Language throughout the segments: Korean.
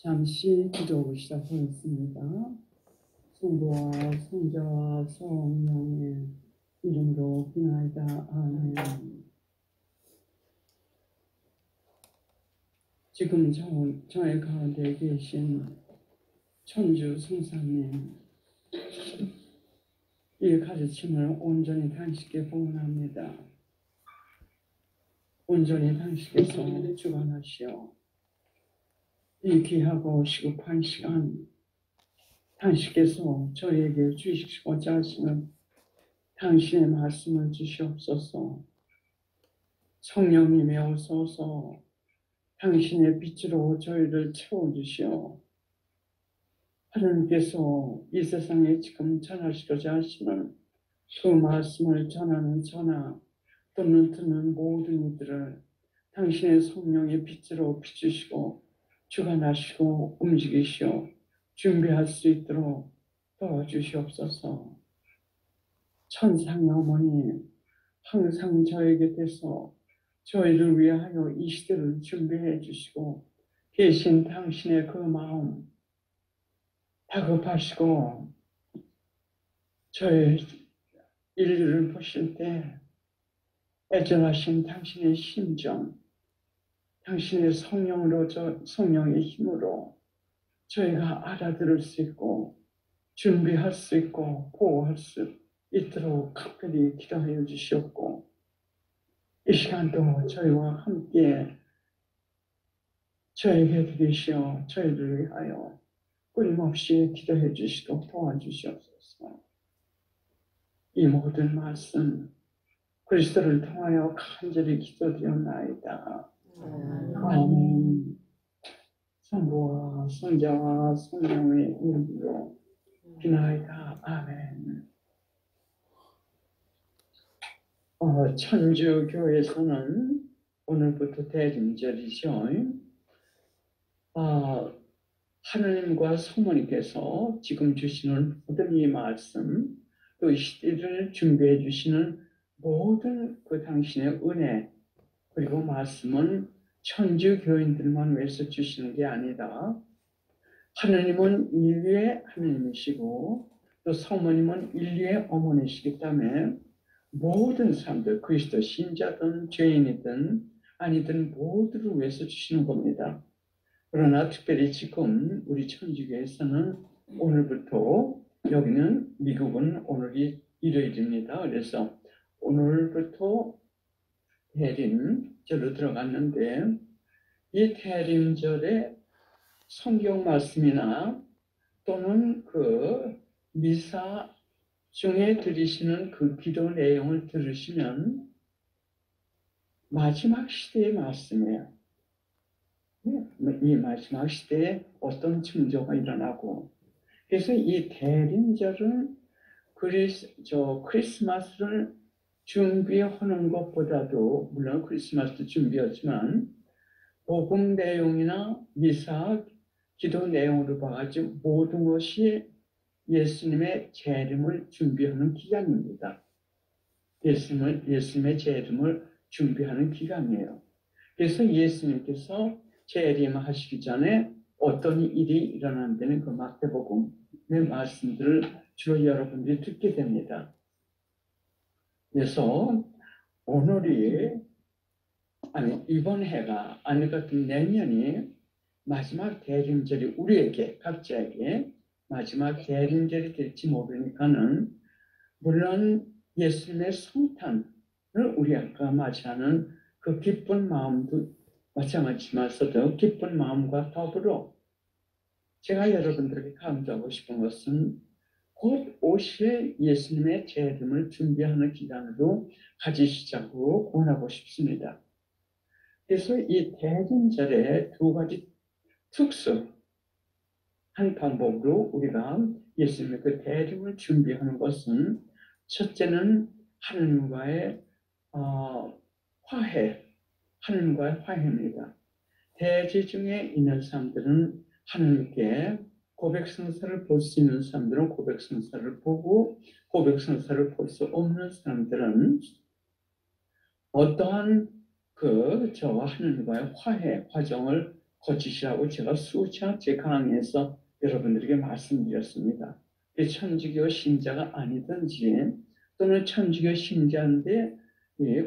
잠시 기도 시작하겠습니다. 성부와 성자와 성령의 이름으로 기도하다. 아멘. 지금 저의 가운데 계신 천주 성사님, 이 가르침을 온전히 당신께 봉헌합니다. 온전히 당신께서 주관하시오. 이 귀하고 시급한 시간, 당신께서 저에게 주시고자 하시는 당신의 말씀을 주시옵소서. 성령님이 오소서 당신의 빛으로 저희를 채워주시오. 하나님께서 이 세상에 지금 전하시고자 하시는 그 말씀을 전하는 저나 또는 듣는 모든 이들을 당신의 성령의 빛으로 비추시고 주관하시고 움직이시오. 준비할 수 있도록 도와주시옵소서. 천상의 어머니, 항상 저희 곁에서 저희를 위하여 이 시대를 준비해 주시고 계신 당신의 그 마음 다급하시고 저의 인류를 보실 때 애절하신 당신의 심정, 당신의 성령의 힘으로 저희가 알아들을 수 있고 준비할 수 있고 보호할 수 있도록 각별히 기도하여 주시옵고 이 시간도 저희와 함께 저에게 드리시어 저희를 위하여 끊임없이 기도해 주시도록 도와주시옵소서. 이 모든 말씀 그리스도를 통하여 간절히 기도드렸나이다. 아멘. 성부와 성자와 성령의 이름으로 기도하이다. 아멘. 천주교에서는 오늘부터 대림절이죠. 하느님과 성모님께서 지금 주시는 모든 이 말씀, 또 이 시대를 준비해 주시는 모든 그 당신의 은혜, 그리고 말씀은 천주교인들만 위해서 주시는 게 아니라 하느님은 인류의 하느님이시고 또 성모님은 인류의 어머니시기 때문에 모든 사람들, 그리스도 신자든 죄인이든 아니든 모두를 위해서 주시는 겁니다. 그러나 특별히 지금 우리 천주교에서는 오늘부터, 여기는 미국은 오늘이 일요일입니다. 그래서 오늘부터 대림절로 들어갔는데 이 대림절에 성경 말씀이나 또는 그 미사 중에 들으시는 그 기도 내용을 들으시면 마지막 시대의 말씀이에요. 이 마지막 시대에 어떤 징조가 일어나고, 그래서 이 대림절은 크리스마스를 준비하는 것보다도, 물론 크리스마스도 준비하지만 복음 내용이나 미사, 기도 내용으로 봐가지고 모든 것이 예수님의 재림을 준비하는 기간입니다. 예수님의 재림을 준비하는 기간이에요. 그래서 예수님께서 재림하시기 전에 어떤 일이 일어난다는 그 마태복음의 말씀들을 주로 여러분들이 듣게 됩니다. 그래서 이번 해가 아니 같은 내년이 마지막 대림절이 우리에게 각자에게 마지막 대림절이 될지 모르니까는, 물론 예수님의 성탄을 우리가 맞이하는 그 기쁜 마음도 마찬가지지만서도 기쁜 마음과 더불어 제가 여러분들에게 강조하고 싶은 것은 곧 오실 예수님의 재림을 준비하는 기간으로 가지시자고 권하고 싶습니다. 그래서 이 대림절에 두 가지 특수한 방법으로 우리가 예수님의 그 대림을 준비하는 것은, 첫째는 하나님과의 하나님과의 화해입니다. 대지 중에 있는 사람들은 하나님께 고백성사를 볼 수 있는 사람들은 고백성사를 보고, 고백성사를 볼 수 없는 사람들은 어떠한 저와 하나님과의 화해 과정을 거치시라고 제가 수차례 강의에서 여러분들에게 말씀드렸습니다. 천주교 신자가 아니든지 또는 천주교 신자인데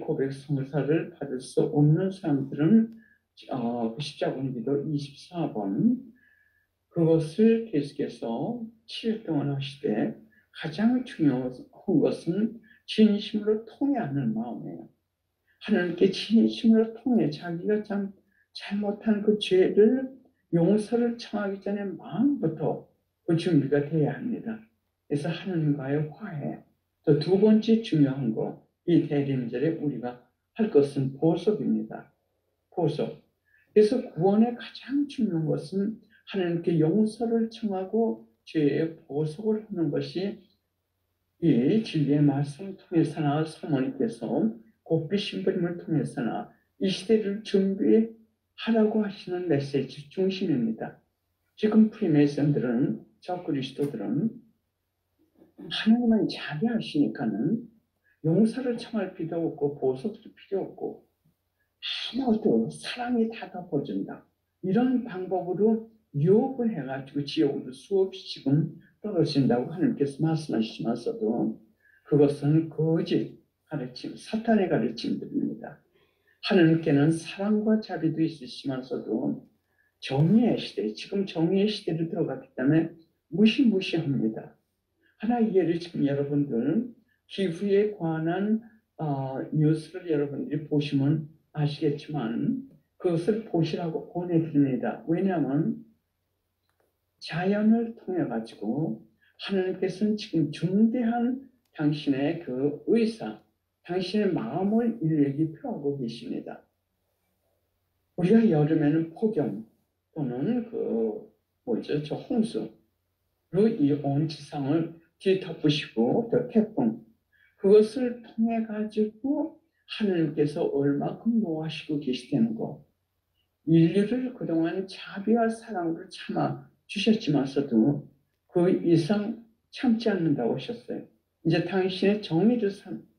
고백 성사를 받을 수 없는 사람들은 십자군 기도 24번 그것을 계속해서 7일 동안 하시되 가장 중요한 것은 진심으로 통회하는 마음이에요. 하나님께 진심으로 통해 자기가 참 잘못한 그 죄를 용서를 청하기 전에 마음부터 그 준비가 돼야 합니다. 그래서 하나님과의 화해. 또 두 번째 중요한 거, 이 대림절에 우리가 할 것은 보석입니다. 보석. 그래서 구원의 가장 중요한 것은 하나님께 용서를 청하고 죄의 보석을 하는 것이 이 진리의 말씀을 통해서나 사모님께서 곱비 신부님을 통해서나 이 시대를 준비하라고 하시는 메시지 중심입니다. 지금 프리메이슨들은 저 그리스도들은 하나님은 자비하시니까는 용서를 청할 필요 없고 보석도 필요 없고 아무것도 사랑이 다 덮어준다. 이런 방법으로 유혹을 해가지고 지옥으로 수없이 지금 떨어진다고 하나님께서 말씀하시면서도 그것은 거짓 가르침, 사탄의 가르침들입니다. 하나님께는 사랑과 자비도 있으시면서도 정의의 시대, 지금 정의의 시대를 들어갔기 때문에 무시무시합니다. 하나의 예를 지금 여러분들 기후에 관한 뉴스를 여러분들이 보시면 아시겠지만 그것을 보시라고 보내드립니다. 왜냐하면 자연을 통해 가지고 하나님께서는 지금 중대한 당신의 그 의사, 당신의 마음을 인류에게 표하고 계십니다. 우리가 여름에는 폭염 또는 저 홍수로 이 온 지상을 뒤덮으시고 또 태풍 그것을 통해 가지고 하나님께서 얼마큼 노하시고 계시다는 거. 인류를 그동안 자비와 사랑으로 참아 주셨지만서도 그 이상 참지 않는다고 하셨어요. 이제 당신의 정의를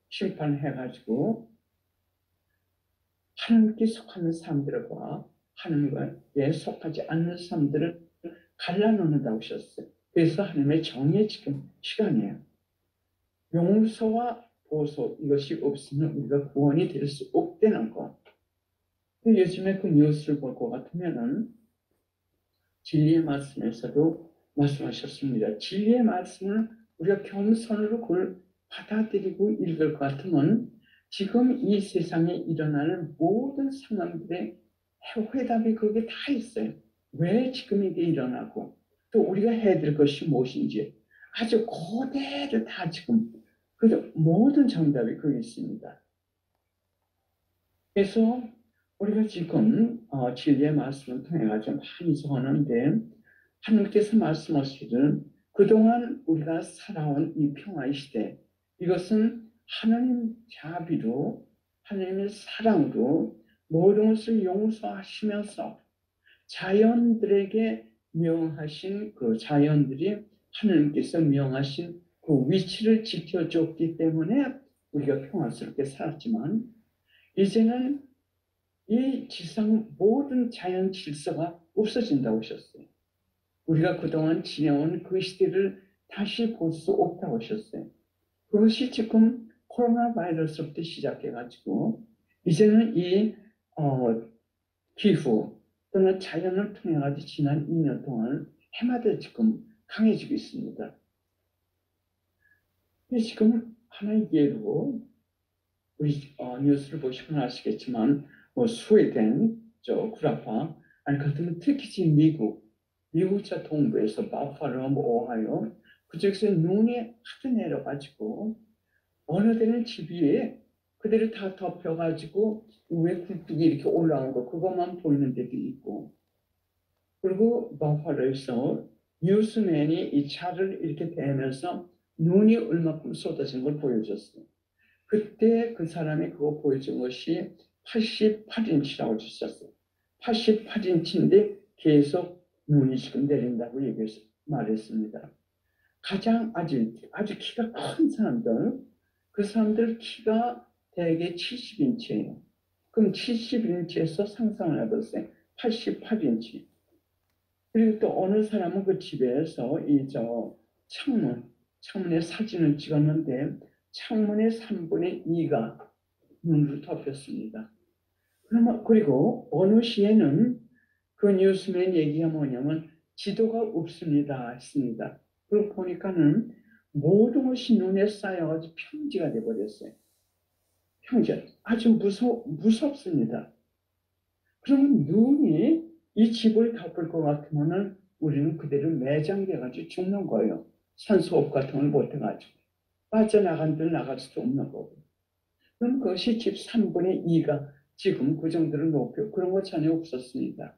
심판해가지고 하나님께 속하는 사람들과 하나님께 속하지 않는 사람들을 갈라놓는다고 하셨어요. 그래서 하나님의 정의의 지금 시간이에요. 용서와 보소 이것이 없으면 우리가 구원이 될 수 없다는 것. 요즘에 그 뉴스를 볼 것 같으면은 진리의 말씀에서도 말씀하셨습니다. 진리의 말씀을 우리가 겸손으로 그걸 받아들이고 읽을 것 같으면 지금 이 세상에 일어나는 모든 상황들의 회답이 거기에 다 있어요. 왜 지금 이게 일어나고 또 우리가 해야 될 것이 무엇인지 아주 그대로 다 지금 그래서 모든 정답이 거기 있습니다. 그래서 우리가 지금 진리의 말씀을 통해 가지고 많이 적었는데 하나님께서 말씀하시기를 그동안 우리가 살아온 이 평화의 시대 이것은 하나님 자비로 하나님의 사랑으로 모든 것을 용서하시면서 자연들에게 명하신 그 자연들이 하나님께서 명하신 그 위치를 지켜줬기 때문에 우리가 평화스럽게 살았지만 이제는 이 지상 모든 자연 질서가 없어진다고 하셨어요. 우리가 그동안 지내온 그 시대를 다시 볼 수 없다고 하셨어요. 그것이 지금 코로나 바이러스부터 시작해가지고 이제는 이 기후 또는 자연을 통해 가지고 지난 2년 동안 해마다 지금 강해지고 있습니다. 지금 하나의 예로 우리 뉴스를 보시면 아시겠지만 스웨덴, 구라파 아니 같으면 특히 지금 미국 저 동부에서 바파로, 오하이오 그쪽에서 눈이 하도 내려가지고 어느 데는 집이 그대로 다 덮여가지고 위에 굴뚝이 이렇게 올라온 거 그것만 보이는 데도 있고 그리고 바파로에서 뉴스맨이 이 차를 이렇게 대면서 눈이 얼마큼 쏟아진 걸 보여줬어요. 그때 그 사람이 그거 보여준 것이 88인치라고 주셨어요. 88인치인데 계속 눈이 지금 내린다고 말했습니다. 가장 아주 키가 큰 사람들, 그 사람들 키가 대개 70인치예요. 그럼 70인치에서 상상을 해보세요. 88인치. 그리고 또 어느 사람은 그 집에서 창문에 사진을 찍었는데 창문의 3분의 2가 눈으로 덮였습니다. 그리고 어느 시에는 그 뉴스맨 얘기가 뭐냐면 지도가 없습니다 했습니다. 그리고 보니까는 모든 것이 눈에 쌓여가지고 평지가 돼버렸어요. 평지. 아주 무섭습니다. 그러면 눈이 이 집을 덮을 것 같으면은 우리는 그대로 매장돼가지고 죽는 거예요. 산소호흡 같은 걸 못해가지고. 빠져나간 데 나갈 수도 없는 거고. 그럼 그것이 집 3분의 2가 지금 그 정도로 높여 그런 거 전혀 없었습니다.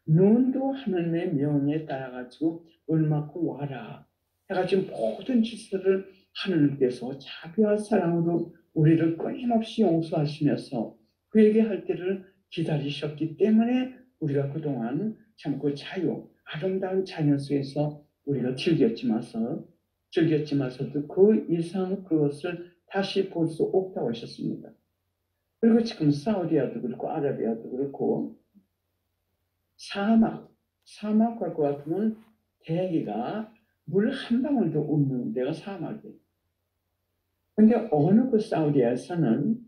눈도 하나님의 명에 따라가지고 얼마큼 와라 해가지고 모든 질서를 하나님께서 자비와 사랑으로 우리를 끊임없이 용서하시면서 그에게 할 때를 기다리셨기 때문에 우리가 그동안 참 그 아름다운 자연 속에서 우리가 즐겼지만서도 그 이상 그것을 다시 볼 수 없다고 하셨습니다. 그리고 지금 사우디아도 그렇고 아라비아도 그렇고 사막 갈 것 같으면 대기가 물 한 방울도 없는 데가 사막이에요. 근데 어느 그 사우디에서는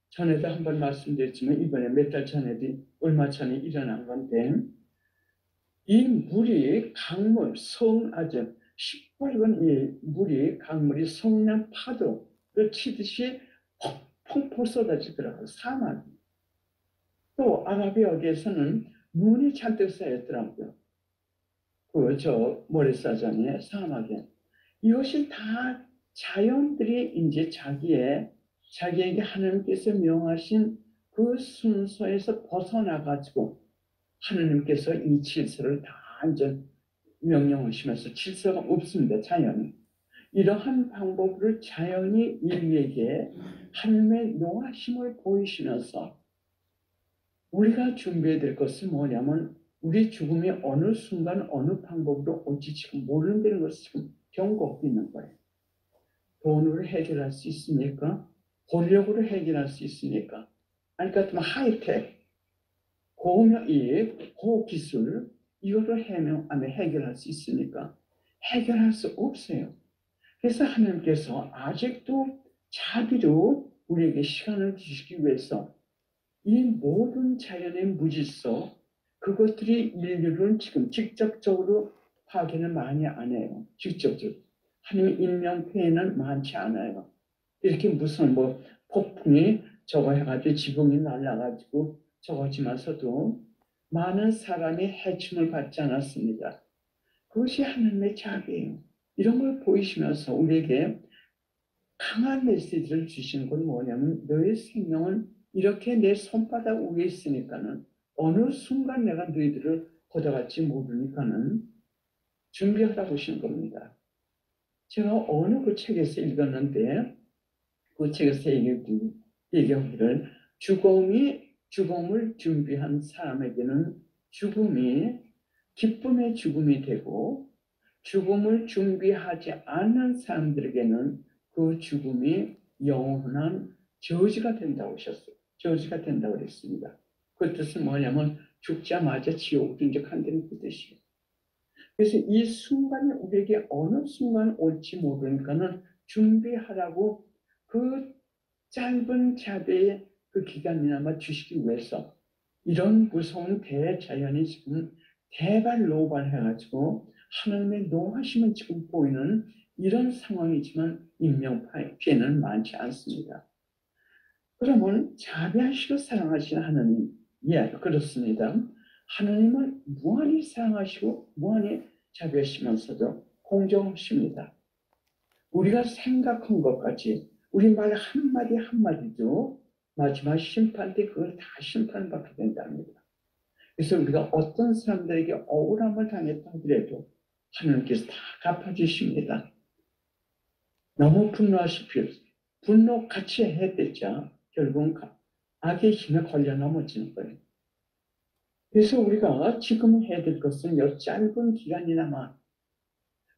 전에도 한번 말씀드렸지만 이번에 몇 달 전에도 얼마 전에 일어난 건데 이 물이 아주 시뻘건 이 물이 강물이 성난 파도를 치듯이 펑펑 쏟아지더라고요. 사막이. 또 아라비아에서는 눈이 잔뜩 쌓였더라고요. 모래사장에 사막에. 이것이 다 자연들이 이제 자기에게 하나님께서 명하신 그 순서에서 벗어나가지고 하나님께서 이 질서를 다 완전 명령하시면서 질서가 없습니다. 자연은. 이러한 방법으로 자연이 인류에게 하나님의 노하심을 보이시면서 우리가 준비해야 될 것은 뭐냐면 우리 죽음이 어느 순간 어느 방법으로 올지 지금 모른다는 것을 지금 경고하고 있는 거예요. 돈으로 해결할 수 있습니까? 권력으로 해결할 수 있습니까? 아니 그렇다면 하이텍, 고기술 이거를 해결할 수 있습니까? 해결할 수 없어요. 그래서 하나님께서 아직도 자비로 우리에게 시간을 주시기 위해서 이 모든 자연의 무질서 그것들이 인류를 지금 직접적으로 파괴는 많이 안 해요. 직접적으로. 하나님의 인명피해는 많지 않아요. 이렇게 무슨 폭풍이 저거 해가지고 지붕이 날라가지고 저거지만서도 많은 사람이 해침을 받지 않았습니다. 그것이 하나님의 자비예요. 이런 걸 보이시면서 우리에게 강한 메시지를 주시는 건 뭐냐면 너의 생명은 이렇게 내 손바닥 위에 있으니까는 어느 순간 내가 너희들을 걷어갈지 모르니까는 준비하라고 하시는 겁니다. 제가 어느 그 책에서 읽었는데 그 책에서 얘기하기를 죽음을 준비한 사람에게는 죽음이 기쁨의 죽음이 되고 죽음을 준비하지 않는 사람들에게는 그 죽음이 영원한 저주가 된다고 하셨어요. 저주가 된다고 그랬습니다. 그 뜻은 뭐냐면 죽자마자 지옥으로 인적한다는 그 뜻이에요. 그래서 이 순간이 우리에게 어느 순간 올지 모르니까는 준비하라고 그 짧은 자비의 그 기간이나마 주시기 위해서 이런 무서운 대자연이 지금 대발로발해가지고 하나님의 노하심은 지금 보이는 이런 상황이지만 인명피해는 많지 않습니다. 그러면 자비하시고 사랑하시는 하나님, 그렇습니다. 하나님은 무한히 사랑하시고 무한히 자비하시면서도 공정하십니다. 우리가 생각한 것까지 우리 말 한마디 한마디도 마지막 심판 때 그걸 다 심판받게 된답니다. 그래서 우리가 어떤 사람들에게 억울함을 당했다 하더라도 하나님께서 다 갚아주십니다. 너무 분노하실 필요 없어요. 분노 같이 해댔자 결국은 악의 힘에 걸려 넘어지는 거예요. 그래서 우리가 지금 해야 될 것은 이 짧은 기간이나마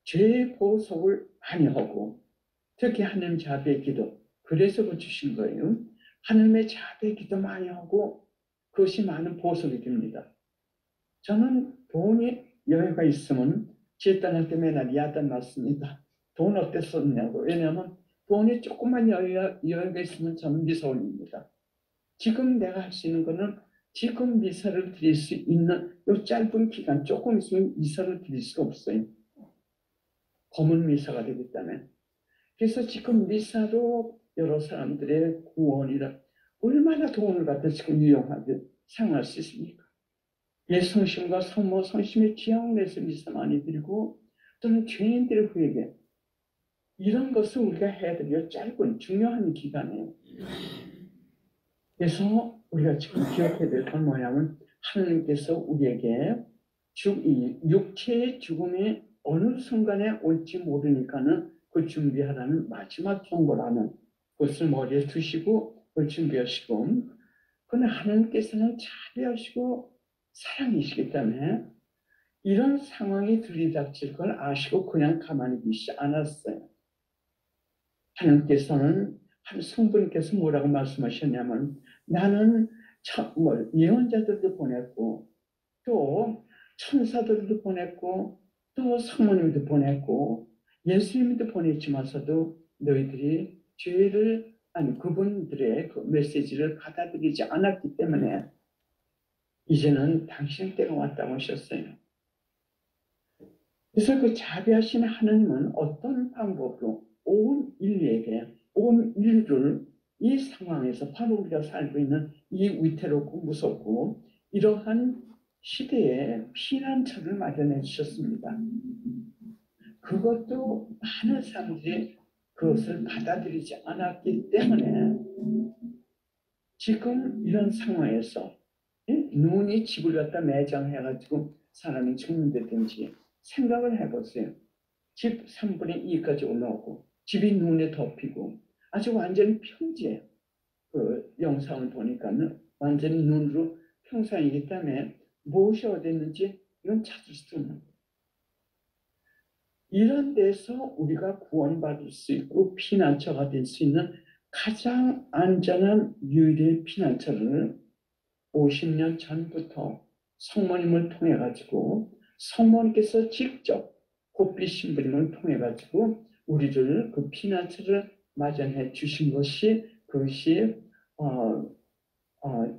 죄의 보석을 많이 하고 특히 하나님 자비의 기도 그래서 주신 거예요. 하나님의 자비의 기도 많이 하고 그것이 많은 보석이 됩니다. 저는 돈이 여유가 있으면 제 딸한테 맨날 야단 맞습니다. 돈 어때 썼냐고. 왜냐하면 돈이 조금만 여유가 있으면 저는 미사 올립니다. 지금 내가 할 수 있는 거는 지금 미사를 드릴 수 있는 이 짧은 기간 조금 있으면 미사를 드릴 수가 없어요. 검은 미사가 되기 때문에. 그래서 지금 미사로 여러 사람들의 구원이라 얼마나 돈을 갖다 지금 유용하게 사용할 수 있습니까? 예성심과 성모 성심의 기왕을 내서 미사 많이 드리고 또는 죄인들의 후에게 이런 것을 우리가 해야 되요 짧은 중요한 기간이에요. 그래서 우리가 지금 기억해야 될 건 뭐냐면 하나님께서 우리에게 육체의 죽음이 어느 순간에 올지 모르니까는 그 준비하라는 마지막 경고라는 것을 머리에 두시고 그걸 준비하시고 그러나 하나님께서는 자비하시고 사랑이시기 때문에 이런 상황이 들이닥칠 걸 아시고 그냥 가만히 계시지 않았어요. 하나님께서는 한 성부님께서 뭐라고 말씀하셨냐면 나는 예언자들도 보냈고 또 천사들도 보냈고 또 성모님도 보냈고 예수님도 보냈지만서도 너희들이 죄를 아니 그분들의 그 메시지를 받아들이지 않았기 때문에 이제는 당신 때가 왔다고 하셨어요. 그래서 그 자비하신 하나님은 어떤 방법으로 온 인류에게 온 인류를 이 상황에서 바로 우리가 살고 있는 이 위태롭고 무섭고 이러한 시대에 피난처를 마련해 주셨습니다. 그것도 많은 사람들이 그것을 받아들이지 않았기 때문에 지금 이런 상황에서 눈이 집을 갖다 매장해가지고 사람이 죽는다든지 생각을 해보세요. 집 3분의 2까지 올라오고 집이 눈에 덮이고 아주 완전히 평지예요. 그 영상을 보니까는 완전히 눈으로 평상이기 때문에 무엇이 어디 있는지 이건 찾을 수 없는 거예요. 이런 데서 우리가 구원받을 수 있고 피난처가 될 수 있는 가장 안전한 유일의 피난처를 50년 전부터 성모님을 통해 가지고 성모님께서 직접 곱비 신부님을 통해 가지고 우리를 그 피난처를 마련해 주신 것이 그것이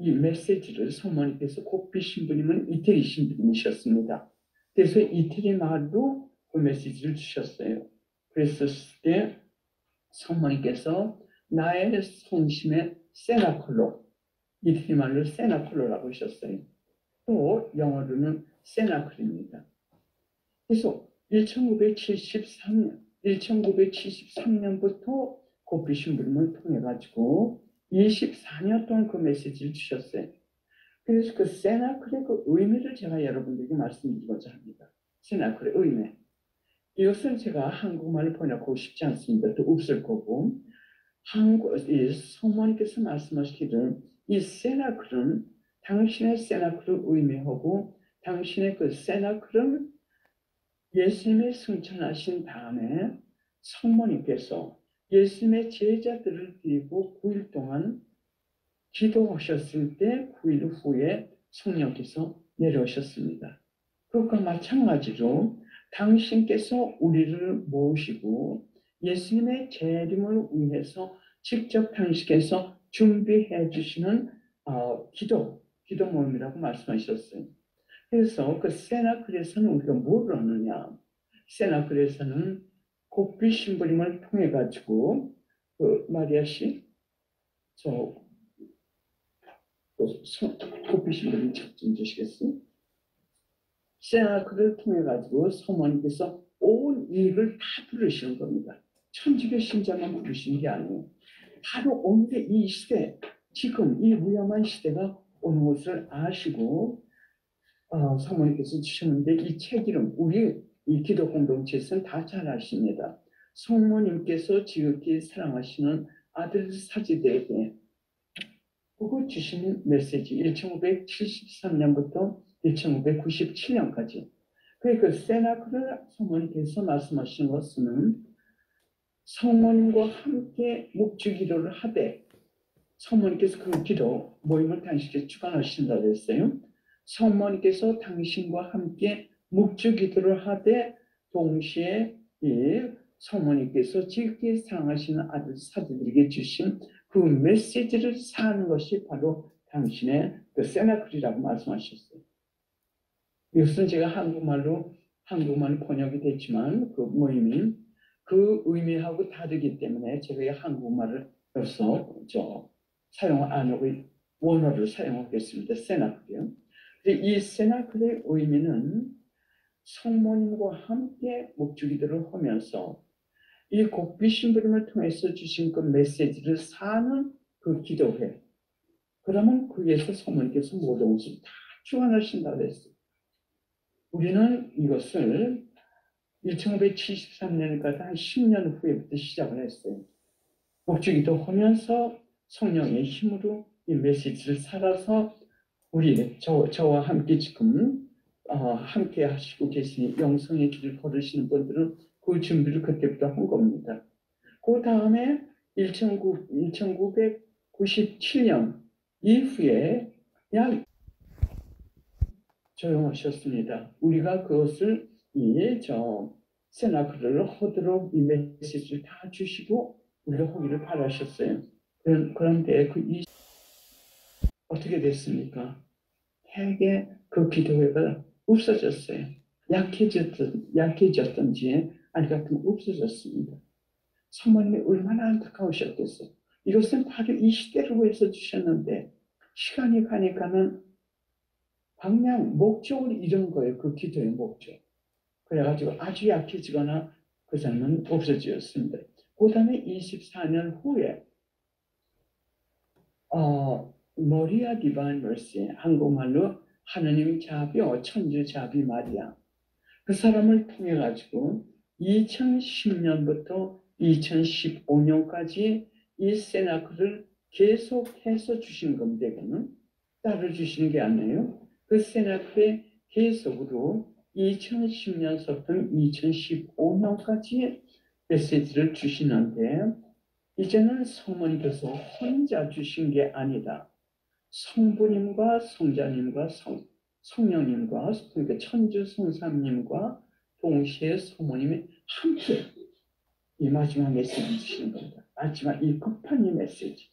이 메시지를 성모님께서 곱비 신부님은 이태리 신부님이셨습니다. 그래서 이태리 마을로 그 메시지를 주셨어요. 그랬을 때 성모님께서 나의 성심의 세나클로 이태리 말로 세나클로라고 하셨어요. 또 영어로는 세나클입니다. 그래서 1973년부터 곱비 신부님을 통해 가지고 24년 동안 그 메시지를 주셨어요. 그래서 그 세나클의 그 의미를 제가 여러분들에게 말씀드리고자 합니다. 세나클의 의미. 이것은 제가 한국말로 번역하고 싶지 않습니다. 또 없을 거고 이 성모님께서 말씀하시기를 이 세나클은 당신의 세나클을 의미하고 당신의 그 세나클은 예수님의 승천하신 다음에 성모님께서 예수님의 제자들을 데리고 9일 동안 기도하셨을 때 9일 후에 성령께서 내려오셨습니다. 그것과 마찬가지로 당신께서 우리를 모시고 예수님의 재림을 위해서 직접 당신께서 준비해 주시는 기도 모임이라고 말씀하셨어요. 그래서 그 세나클에서는 우리가 뭘 하느냐? 세나클에서는 곱비 신부님을 통해 가지고 그 마리아 씨, 곱비 신부님 좀 주시겠어요? 세나클을 통해 가지고 성모님께서 온 인류를 다 부르시는 겁니다. 천주교 신자만 부르시는 게 아니에요. 바로 오늘의 이 시대, 지금 이 위험한 시대가 오는 것을 아시고 성모님께서 주셨는데 이 책 이름 우리 이 기도 공동체에서는 다 잘 아십니다. 성모님께서 지극히 사랑하시는 아들 사제들에게 그거 주신 메시지 1573년부터 1597년까지 그 세나클을 성모님께서 말씀하시는 것은 성모님과 함께 묵주기도를 하되 성모님께서 그 기도 모임을 당신께 주관하신다고 했어요. 성모님께서 당신과 함께 묵주 기도를 하되 동시에 이 성모님께서 지극히 사랑하시는 아들 사도들에게 주신 그 메시지를 사는 것이 바로 당신의 그 세나클이라고 말씀하셨어요. 이것은 제가 한국말로 번역이 됐지만 그 모임이 그 의미하고 다르기 때문에 제가 한국말을 여기서 사용 안 하고 원어를 사용하겠습니다. 세나클이요. 이 세나클의 의미는 성모님과 함께 묵주기도를 하면서 이 곡비신부름을 통해서 주신 그 메시지를 사는 그 기도회. 그러면 거기에서 성모님께서 모든 것을 다 주관하신다고 했어요. 우리는 이것을 1973년까지 한 10년 후에부터 시작을 했어요. 묵주기도 하면서 성령의 힘으로 이 메시지를 살아서 우리 저와 함께 지금 함께 하시고 계시니 영성의 길을 걸으시는 분들은 그 준비를 그때부터 한 겁니다. 그 다음에 1997년 이후에 약 조용하셨습니다. 우리가 그것을 세나클을 하도록 이 메시지를 다 주시고 우리가 하기를 바라셨어요. 그런데 어떻게 됐습니까? 되게 그 기도회가 없어졌어요. 약해졌던지 아니 같으면 없어졌습니다. 성모님이 얼마나 안타까우셨겠어요. 이것은 바로 이 시대를 위해서 주셨는데 시간이 가니까는 방향, 목적을 잃은 거예요. 그 기도의 목적. 그래가지고 아주 약해지거나 그 장면 없어졌습니다. 그 다음에 24년 후에 머리아 디바인 머시, 한국말로 하느님 자비요 천주 자비 마리아, 그 사람을 통해 가지고 2010년부터 2015년까지 이 세나클을 계속해서 주신 겁니다. 이거는 따로 주시는 게 아니에요. 그 세나클에 계속으로 2010년서부터 2015년까지 메시지를 주시는데 이제는 성모님께서 혼자 주신 게 아니다. 성부님과 성자님과 성령님과 그러니까 천주 성삼님과 동시에 성모님이 함께 이 마지막 메시지를 주시는 겁니다. 마지막 이 끝판이 메시지.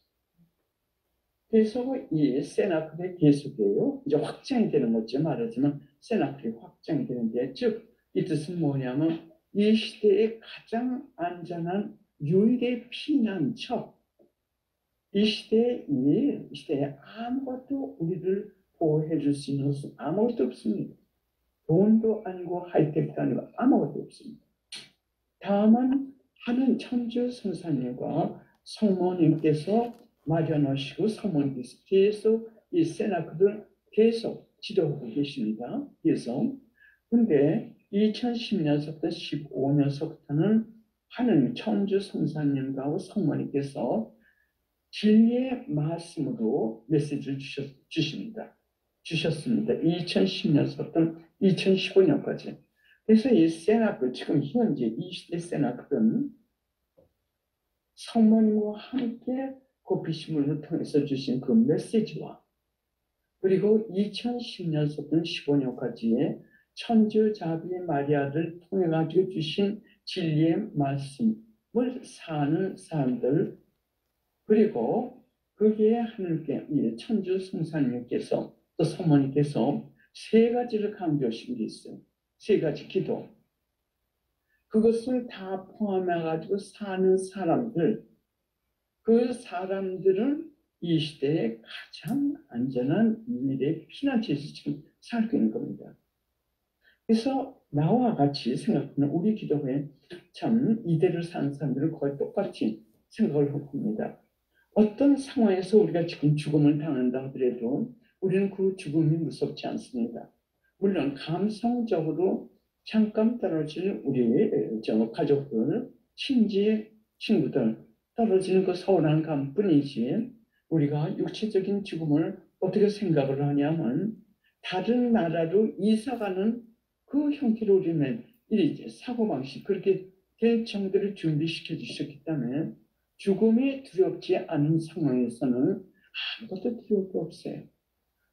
그래서 이 세나클의 계속이에요. 이제 확장이 되는 거죠. 말하자면 세나클이 확장이 되는데, 즉 이 뜻은 뭐냐면 이 시대의 가장 안전한 유일의 피난처. 이 시대에 아무것도 우리를 보호해 줄 수 있는 것은 아무것도 없습니다. 돈도 아니고 하이텍도 아니고 아무것도 없습니다. 다음은 하는 천주 성사님과 성모님께서 마련하시고 성모님께서 계속 이 세나클을 계속 지도하고 계십니다. 그래서 근데 2010년서부터 15년서부터는 하는 천주 성사님과 성모님께서 진리의 말씀으로 메시지를 주셨습니다. 2010년서부터 2015년까지. 그래서 이 세나클, 지금 현재 이 시대 세나클은 성모님과 함께 고피시물을 통해서 주신 그 메시지와 그리고 2010년서부터 15년까지의 천주자비 마리아를 통해 가지고 주신 진리의 말씀을 사는 사람들, 그리고 거기에 하나님께 천주 성사님께서 또 성모님께서 세 가지를 강조하신 게 있어요. 세 가지 기도. 그것을 다 포함해가지고 사는 사람들, 그 사람들은 이 시대에 가장 안전한 유일의 피난처에서 지금 살고 있는 겁니다. 그래서 나와 같이 생각하는 우리 기도회 참 이대를 사는 사람들은 거의 똑같이 생각을 합니다. 어떤 상황에서 우리가 지금 죽음을 당한다 하더라도 우리는 그 죽음이 무섭지 않습니다. 물론 감성적으로 잠깐 떨어질 우리 가족들, 친구들 떨어지는 그 서운한 감뿐이지 우리가 육체적인 죽음을 어떻게 생각을 하냐면 다른 나라로 이사가는 그 형태로 우리는 사고방식 그렇게 될 정도를 준비시켜 주셨기 때문에 죽음이 두렵지 않은 상황에서는 아무것도 두려울 게 없어요.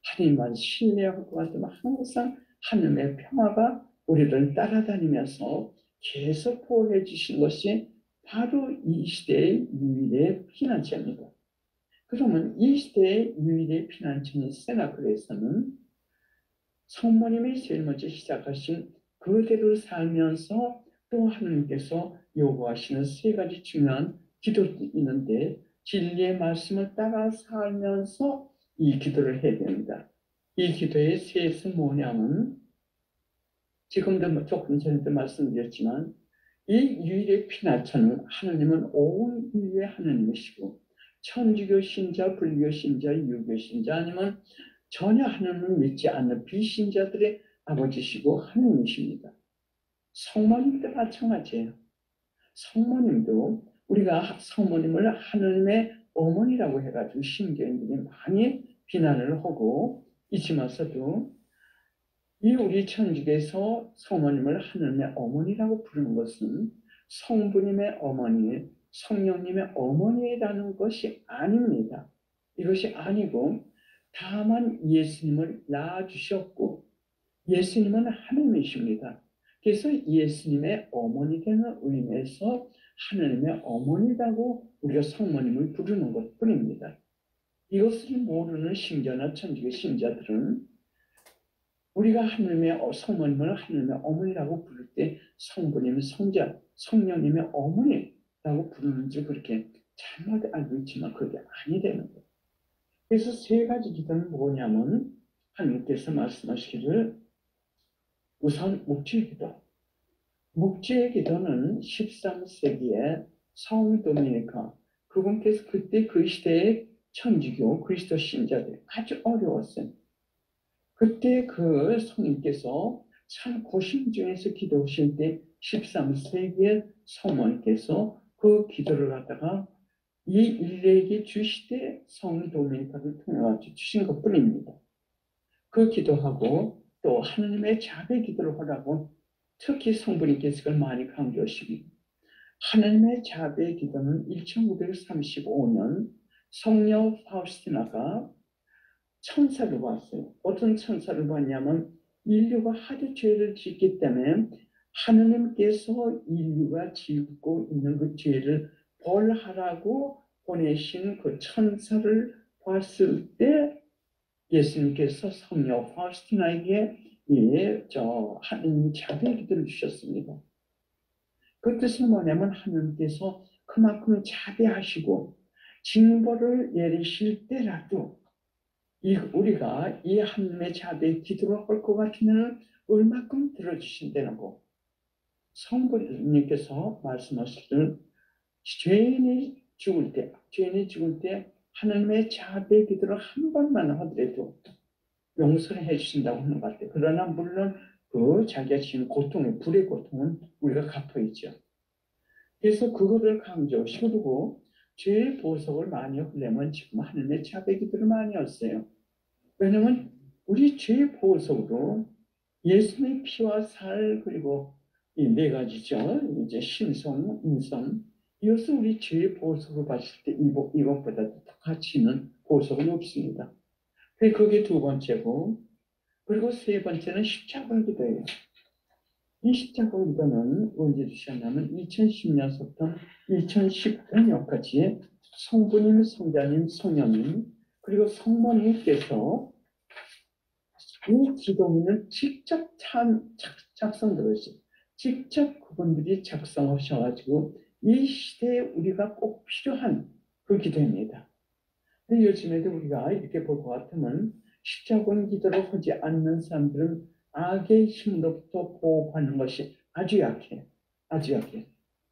하나님만 신뢰할 것 같으면 항상 하나님의 평화가 우리를 따라다니면서 계속 보호해 주신 것이 바로 이 시대의 유일의 피난처입니다. 그러면 이 시대의 유일의 피난처인 세나클에서는 성모님이 제일 먼저 시작하신 그대로 살면서 또 하나님께서 요구하시는 세 가지 중요한 기도도 있는데 진리의 말씀을 따라 살면서 이 기도를 해야 됩니다. 이 기도의 셋은 뭐냐면 지금도 조금 전에도 말씀드렸지만 이 유일의 피난처는 하나님은 온 인류의 하나님이시고 천주교 신자, 불교 신자, 유교 신자 아니면 전혀 하나님을 믿지 않는 비신자들의 아버지시고 하나님이십니다. 성모님도 마찬가지예요. 성모님도 우리가 성모님을 하나님의 어머니라고 해가지고 신교인들이 많이 비난을 하고 있지만서도 이 우리 천주교에서 성모님을 하나님의 어머니라고 부르는 것은 성부님의 어머니, 성령님의 어머니라는 것이 아닙니다. 이것이 아니고 다만 예수님을 낳아주셨고 예수님은 하나님이십니다. 그래서 예수님의 어머니 되는 의미에서 하나님의 어머니라고 우리가 성모님을 부르는 것뿐입니다. 이것을 모르는 신자나 천주교 신자들은 우리가 하나님의 성모님을 하나님의 어머니라고 부를 때 성부님의 성자, 성령님의 어머니라고 부르는지 그렇게 잘못 알고 있지만 그게 아니라는 거예요. 그래서 세 가지 기도는 뭐냐면 하나님께서 말씀하시기를 우선 묵주의 기도. 묵주의 기도는 13세기에 성 도미니카 그분께서 그때 그 시대의 천주교 그리스도 신자들이 아주 어려웠어요. 그때 그 성님께서 참 고심 중에서 기도하실 때 13세기의 성모님께서 그 기도를 갖다가 이 인류에게 주시되 성 도미니카를 통해 주신 것뿐입니다. 그 기도하고 또 하나님의 자비 기도를 하라고 특히 성부님께서 그걸 많이 강조하시고 하나님의 자비의 기도는 1935년 성녀 파우스티나가 천사를 봤어요. 어떤 천사를 봤냐면 인류가 하도 죄를 짓기 때문에 하나님께서 인류가 짓고 있는 그 죄를 벌하라고 보내신 그 천사를 봤을 때 예수님께서 성녀 파우스티나에게 하나님 자비의 기도를 주셨습니다. 그 뜻은 뭐냐면 하나님께서 그만큼 자비하시고 징벌을 내리실 때라도 우리가 이 하나님의 자비의 기도를 할 것 같으면 얼마큼 들어주신다는 거. 성부님께서 말씀하시기를 죄인이 죽을 때 하나님의 자비의 기도를 한 번만 하더라도 용서를 해주신다고 하는 것 같아요. 그러나 물론 그 자기가 지은 고통의 불의 고통은 우리가 갚아야죠. 그래서 그거를 강조시키고 죄의 보석을 많이 하려면 지금 하나님의 자비의 기도를 많이 했어요. 왜냐하면 우리 죄의 보석으로 예수님의 피와 살 그리고 이 네 가지죠. 이제 신성, 인성 이것을 우리 죄의 보석으로 봤을 때 이것보다 더 가치 있는 보석은 없습니다. 그게 두 번째고 그리고 세 번째는 십자가 기도예요. 이 십자가 기도는 언제 주셨냐면 2010년부터 2019년까지 성부님, 성자님, 성령님 그리고 성모님께서 이 기도문을 직접 작성들었어요. 직접 그분들이 작성하셔가지고 이 시대에 우리가 꼭 필요한 그 기도입니다. 근데 요즘에도 우리가 이렇게 볼 것 같으면 십자군 기도를 하지 않는 사람들은 악의 힘으로부터 보호받는 것이 아주 약해. 아주 약해.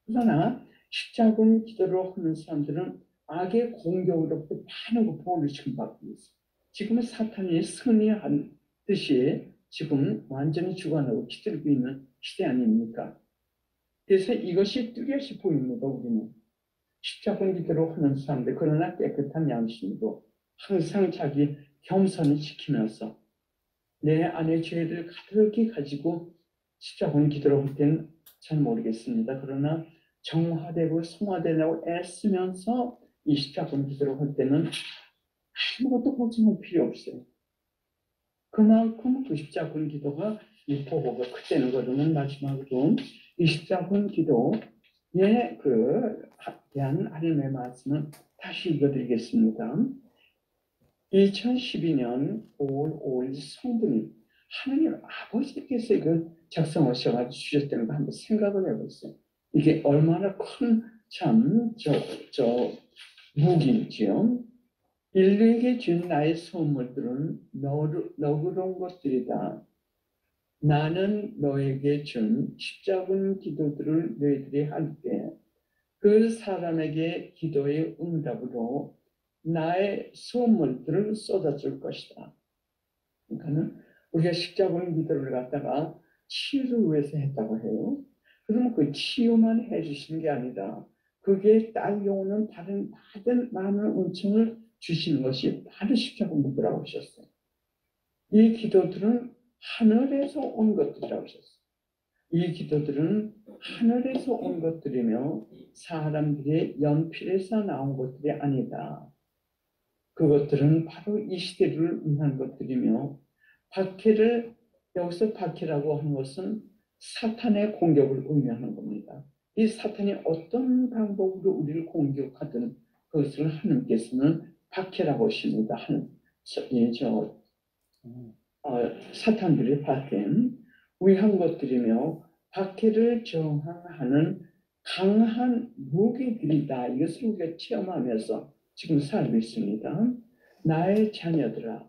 그러나 십자군 기도를 하는 사람들은 악의 공격으로부터 많은 보호를 지금 받고 있어요. 지금은 사탄이 승리한 듯이 지금 완전히 주관하고 기들고 있는 시대 아닙니까? 그래서 이것이 뚜렷이 보입니다. 우리는 십자군 기도를 하는 사람들 그러나 깨끗한 양심으로 항상 자기 겸손을 지키면서 내 안의 죄를 가득히 가지고 십자군 기도를 할 때는 잘 모르겠습니다. 그러나 정화되고 성화되려고 애쓰면서 이 십자군 기도를 할 때는 아무것도 걱정할 필요 없어요. 그만큼 그 십자군 기도가 이 보고가 그때는 그러면 마지막으로 이 십자군 기도에 대한 하나님의 말씀을 다시 읽어드리겠습니다. 2012년 5월 5일 성분이 하나님 아버지께서 이걸 작성하셔가지고 주셨다는 거 한번 생각을 해보세요. 이게 얼마나 큰 무기이지요. 인류에게 준 나의 선물들은 너그러운 것들이다. 나는 너에게 준 십자군 기도들을 너희들이 할 때 그 사람에게 기도의 응답으로 나의 선물들을 쏟아줄 것이다. 그러니까는 우리가 십자군 기도를 갖다가 치유를 위해서 했다고 해요. 그러면 그 치유만 해주시는 게 아니라 그게 딸려오는 다른 많은 은총을 주시는 것이 바로 십자군 기도라고 하셨어요. 이 기도들은 하늘에서 온 것들이라고 하셨어요. 이 기도들은 하늘에서 온 것들이며 사람들의 연필에서 나온 것들이 아니다. 그것들은 바로 이 시대를 위한 것들이며 박해를 여기서 박해라고 하는 것은 사탄의 공격을 의미하는 겁니다. 이 사탄이 어떤 방법으로 우리를 공격하든 그것을 하나님께서는 박해라고 하십니다. 사탄들의 박해 위한 것들이며 박해를 저항하는 강한 무기들이다. 이것을 우리가 체험하면서 지금 살고 있습니다. 나의 자녀들아,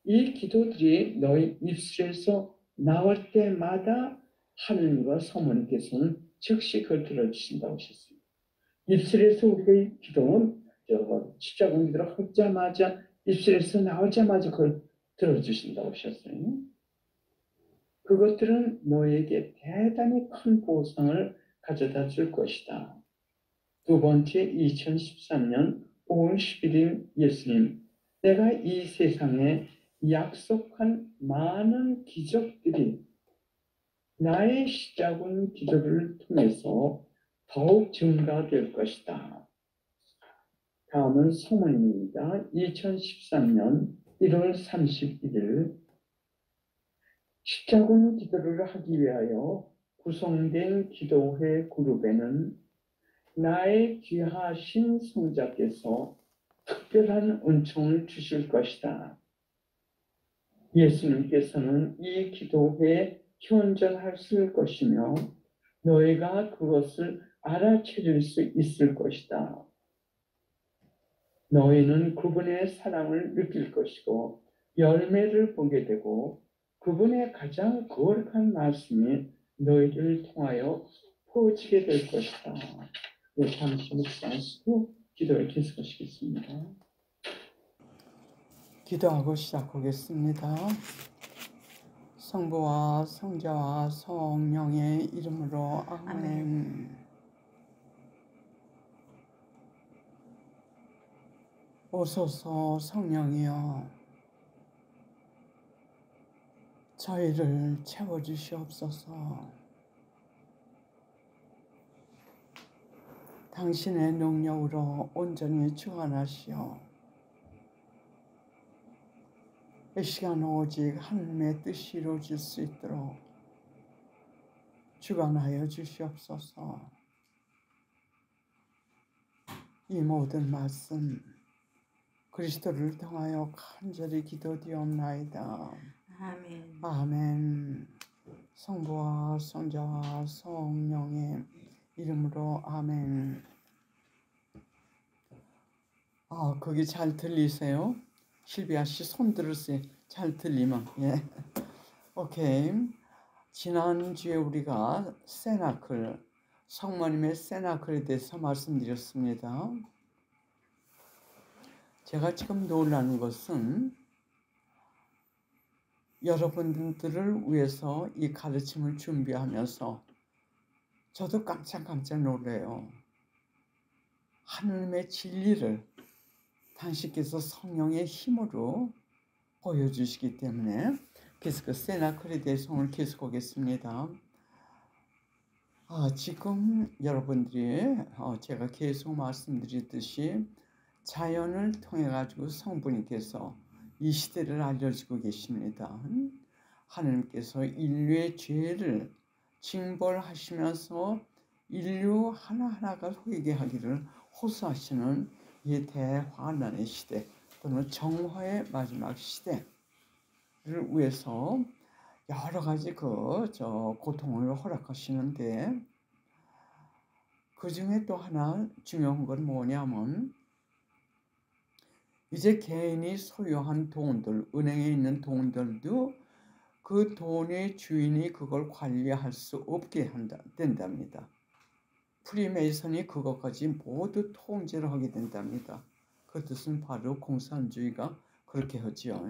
이 기도들이 너희 입술에서 나올 때마다 하느님과 성모님께서는 즉시 그걸 들어주신다고 하셨습니다. 입술에서 우리가 이 기도는 십자군 기도를 하자마자 입술에서 나오자마자 그걸 들어주신다고 하셨어요. 그것들은 너에게 대단히 큰 보상을 가져다 줄 것이다. 두 번째, 2013년 5월 11일 예수님, 내가 이 세상에 약속한 많은 기적들이 나의 십자군 기도를 통해서 더욱 증가될 것이다. 다음은 성모님입니다. 2013년 1월 31일 십자군 기도를 하기 위하여 구성된 기도회 그룹에는 나의 귀하신 성자께서 특별한 은총을 주실 것이다. 예수님께서는 이 기도회에 현존하실 것이며 너희가 그것을 알아차릴 수 있을 것이다. 너희는 그분의 사랑을 느낄 것이고 열매를 보게 되고 그분의 가장 거룩한 말씀이 너희를 통하여 퍼지게 될 것이다. 잠시 묵상하시고 기도를 계속하시겠습니다. 기도하고 시작하겠습니다. 성부와 성자와 성령의 이름으로 아멘. 오소서 성령이여 저희를 채워주시옵소서. 당신의 능력으로 온전히 주관하시오. 이 시간 오직 하나님의 뜻이 이루어질 수 있도록 주관하여 주시옵소서. 이 모든 말씀 그리스도를 통하여 간절히 기도드리옵나이다. 아멘. 아멘. 성부와 성자와 성령의 이름으로 아멘. 거기 잘 들리세요? 실비아 씨 손 들으세요. 잘 들리면. 예. 오케이. 지난주에 우리가 세나클, 성모님의 세나클에 대해서 말씀드렸습니다. 제가 지금 놀라는 것은 여러분들을 위해서 이 가르침을 준비하면서 저도 깜짝 놀래요. 하나님의 진리를 당신께서 성령의 힘으로 보여주시기 때문에 그래서 그 세나클에 대해서 오늘 계속하겠습니다. 지금 여러분들이 제가 계속 말씀드리듯이 자연을 통해 가지고 성부님께서 이 시대를 알려주고 계십니다. 하나님께서 인류의 죄를 징벌하시면서 인류 하나하나가 회개하기를 호소하시는 이 대환란의 시대 또는 정화의 마지막 시대를 위해서 여러 가지 고통을 허락하시는데, 그 중에 또 하나 중요한 건 뭐냐면, 이제 개인이 소유한 돈들, 은행에 있는 돈들도 그 돈의 주인이 그걸 관리할 수 없게 된답니다. 프리메이슨이 그것까지 모두 통제를 하게 된답니다. 그 뜻은 바로 공산주의가 그렇게 하지요.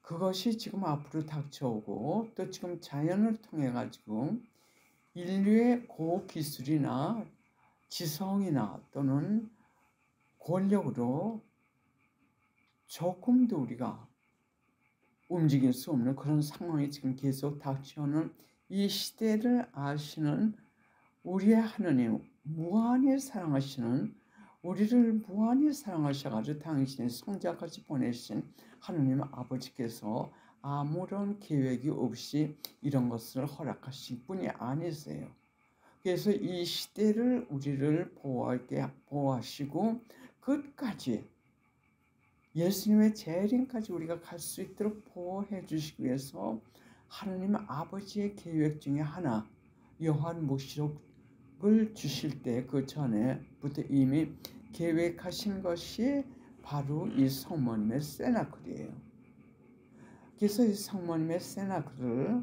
그것이 지금 앞으로 닥쳐오고, 또 지금 자연을 통해 가지고 인류의 고기술이나 지성이나 또는 권력으로 조금도 우리가 움직일 수 없는 그런 상황이 지금 계속 닥쳐오는 이 시대를 아시는 우리의 하느님, 무한히 사랑하시는, 우리를 무한히 사랑하셔가지고 당신의 성자까지 보내신 하느님 아버지께서 아무런 계획이 없이 이런 것을 허락하신 분이 아니세요. 그래서 이 시대를 우리를 보호하시고 끝까지 예수님의 재림까지 우리가 갈 수 있도록 보호해 주시기 위해서 하느님 아버지의 계획 중에 하나, 요한묵시록을 주실 때 그 전에부터 이미 계획하신 것이 바로 이 성모님의 세나클이에요. 그래서 이 성모님의 세나클을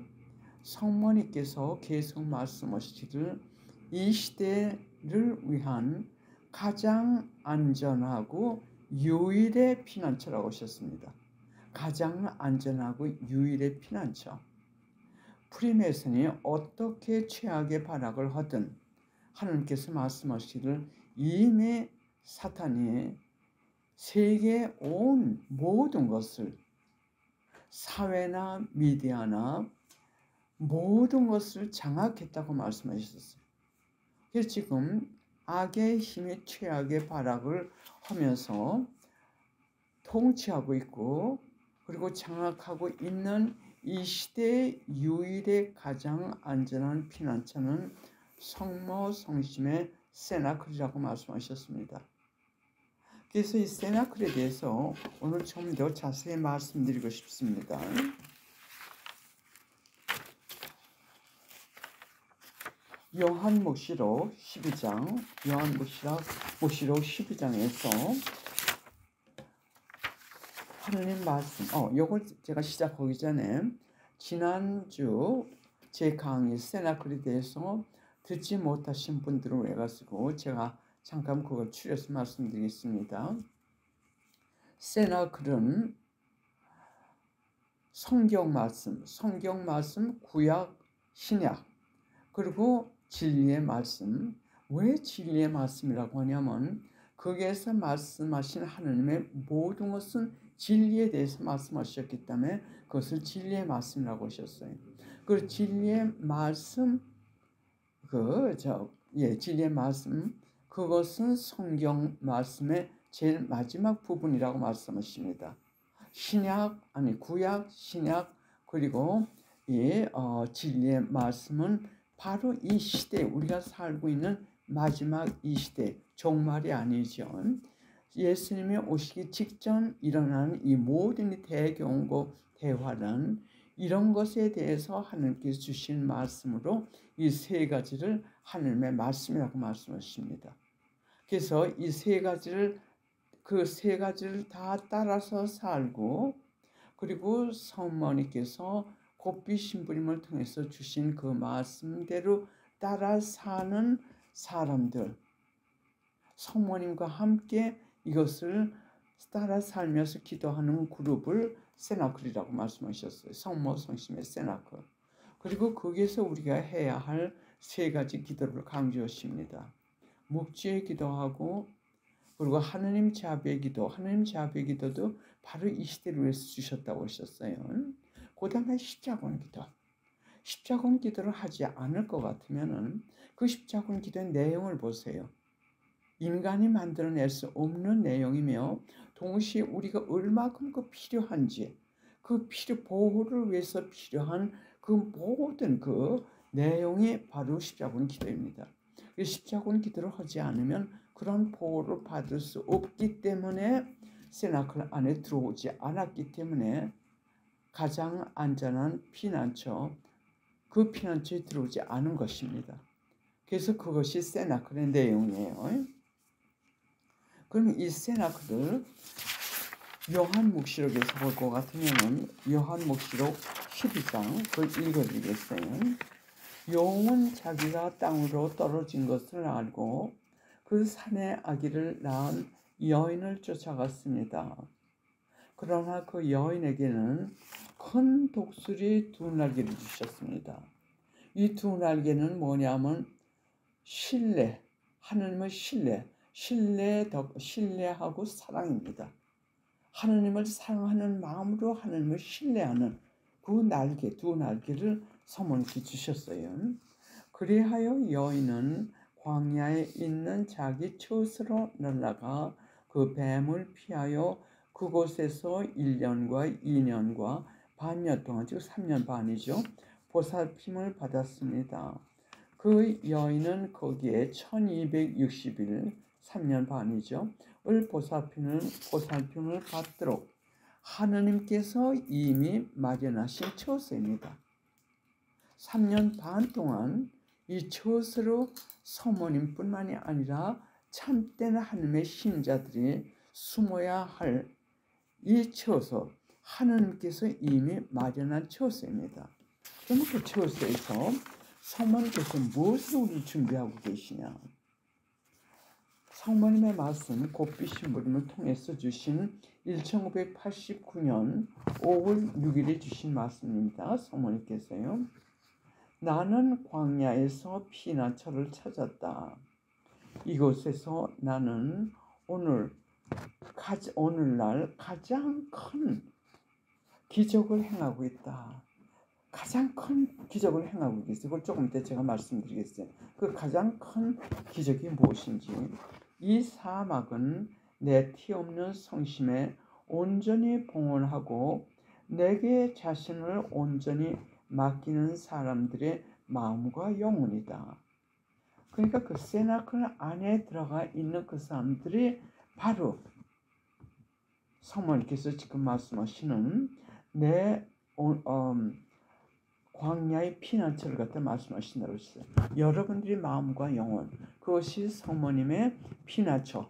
성모님께서 계속 말씀하시기를 이 시대를 위한 가장 안전하고 유일의 피난처라고 하셨습니다. 가장 안전하고 유일의 피난처. 프리메이슨이 어떻게 최악의 발악을 하든 하나님께서 말씀하시기를 이미 사탄이 세계 온 모든 것을, 사회나 미디어나 모든 것을 장악했다고 말씀하셨어요. 그래서 지금 악의 힘이 최악의 발악을 하면서 통치하고 있고, 그리고 장악하고 있는 이 시대의 유일의 가장 안전한 피난처는 성모 성심의 세나클이라고 말씀하셨습니다. 그래서 이 세나클에 대해서 오늘 좀 더 자세히 말씀드리고 싶습니다. 요한묵시록 12장, 요한묵시록 12장에서 하느님 말씀, 요걸 제가 시작하기 전에 지난주 제 강의 세나클에 대해서 듣지 못하신 분들을 위해 가지고 제가 잠깐 그걸 추려서 말씀드리겠습니다. 세나클은 성경 말씀, 구약, 신약, 그리고 진리의 말씀. 왜 진리의 말씀이라고 하냐면 거기에서 말씀하신 하나님의 모든 것은 진리에 대해서 말씀하셨기 때문에 그것을 진리의 말씀이라고 하셨어요. 그 진리의 말씀, 진리의 말씀, 그것은 성경 말씀의 제일 마지막 부분이라고 말씀하십니다. 구약, 신약, 그리고 진리의 말씀은 바로 이 시대, 우리가 살고 있는 마지막 이 시대, 종말이 아니죠. 예수님이 오시기 직전 일어나는 이 모든 대경고 대화는 이런 것에 대해서 하나님께서 주신 말씀으로 이 세 가지를 하나님의 말씀이라고 말씀하십니다. 그래서 이 세 가지를, 그 세 가지를 다 따라서 살고, 그리고 성모님께서 곱비 신부님을 통해서 주신 그 말씀대로 따라 사는 사람들, 성모님과 함께 이것을 따라 살면서 기도하는 그룹을 세나클이라고 말씀하셨어요. 성모 성심의 세나클. 그리고 거기에서 우리가 해야 할 세 가지 기도를 강조하십니다. 묵주의 기도하고, 그리고 하느님 자비의 기도, 하느님 자비의 기도도 바로 이 시대를 위해서 주셨다고 하셨어요. 그 다음에 십자군 기도. 십자군 기도를 하지 않을 것 같으면은 그 십자군 기도의 내용을 보세요. 인간이 만들어낼 수 없는 내용이며 동시에 우리가 얼마큼 그 필요한지 그 보호를 위해서 필요한 그 모든 그 내용이 바로 십자군 기도입니다. 십자군 기도를 하지 않으면 그런 보호를 받을 수 없기 때문에 세나클 안에 들어오지 않았기 때문에 가장 안전한 피난처, 그 피난처에 들어오지 않은 것입니다. 그래서 그것이 세나클의 내용이에요. 그럼 이 세나클을 요한묵시록에서 볼 것 같으면 요한묵시록 12장 그걸 읽어드리겠어요. 용은 자기가 땅으로 떨어진 것을 알고 그 산에 아기를 낳은 여인을 쫓아갔습니다. 그러나 그 여인에게는 큰 독수리 2날개를 주셨습니다. 이 2날개는 뭐냐면 신뢰, 하나님의 신뢰하고 사랑입니다. 하나님을 사랑하는 마음으로 하나님을 신뢰하는 그 날개, 2날개를 서문께 주셨어요. 그리하여 여인은 광야에 있는 자기 처소로 날아가 그 뱀을 피하여 그곳에서 1년과 2년과 반년 동안, 즉 3년 반이죠, 보살핌을 받았습니다. 그 여인은 거기에 1260일, 3년 반이죠, 을 보살핌을 받도록 하느님께서 이미 마련하신 처소입니다. 3년 반 동안 이 처소로 서모님뿐만이 아니라 참된 하나님의 신자들이 숨어야 할 이 처소, 하나님께서 이미 마련한 처소입니다. 그럼 그 처소에서 성모님께서 무엇을 우리 준비하고 계시냐? 성모님의 말씀, 곱비 신부님을 통해서 주신 1989년 5월 6일에 주신 말씀입니다. 성모님께서요. 나는 광야에서 피난처를 찾았다. 이곳에서 나는 오늘날 가장 큰 기적을 행하고 있다. 가장 큰 기적을 행하고 있어요. 그걸 조금 이따 제가 말씀드리겠어요. 그 가장 큰 기적이 무엇인지. 이 사막은 내 티 없는 성심에 온전히 봉헌하고 내게 자신을 온전히 맡기는 사람들의 마음과 영혼이다. 그러니까 그 세나클 안에 들어가 있는 그 사람들이 바로 성모님께서 지금 말씀하시는 내 광야의 피난처를 갖다 말씀하신다고 했어요. 여러분들의 마음과 영혼, 그것이 성모님의 피난처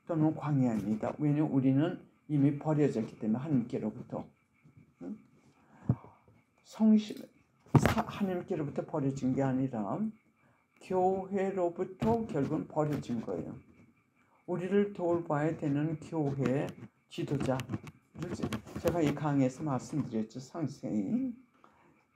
또는 광야입니다. 왜냐하면 우리는 이미 버려졌기 때문에 하나님께로부터 하나님께로부터 버려진 게 아니라 교회로부터 결국은 버려진 거예요. 우리를 돌봐야 되는 교회 지도자, 제가 이 강의에서 말씀드렸죠. 상세히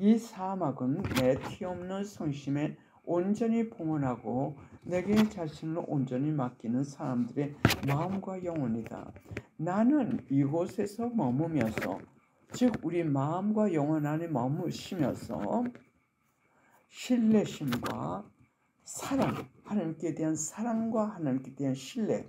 이 사막은 내 티 없는 성심에 온전히 봉헌하고 내게 자신을 온전히 맡기는 사람들의 마음과 영혼이다. 나는 이곳에서 머무면서, 즉 우리 마음과 영혼 안에 머무시면서 신뢰심과 사랑, 하나님께 대한 사랑과 하나님께 대한 신뢰,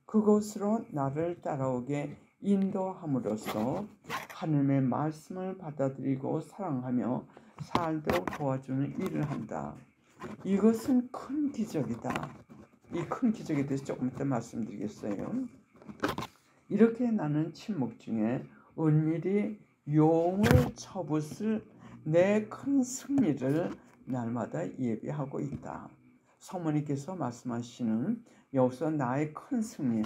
그것으로 나를 따라오게 인도함으로써 하나님의 말씀을 받아들이고 사랑하며 살도록 도와주는 일을 한다. 이것은 큰 기적이다. 이 큰 기적에 대해서 조금 이따 말씀드리겠어요. 이렇게 나는 침묵 중에 은밀히 용을 쳐붓을 내 큰 승리를 날마다 예비하고 있다. 성모님께서 말씀하시는 여기서 나의 큰 승리,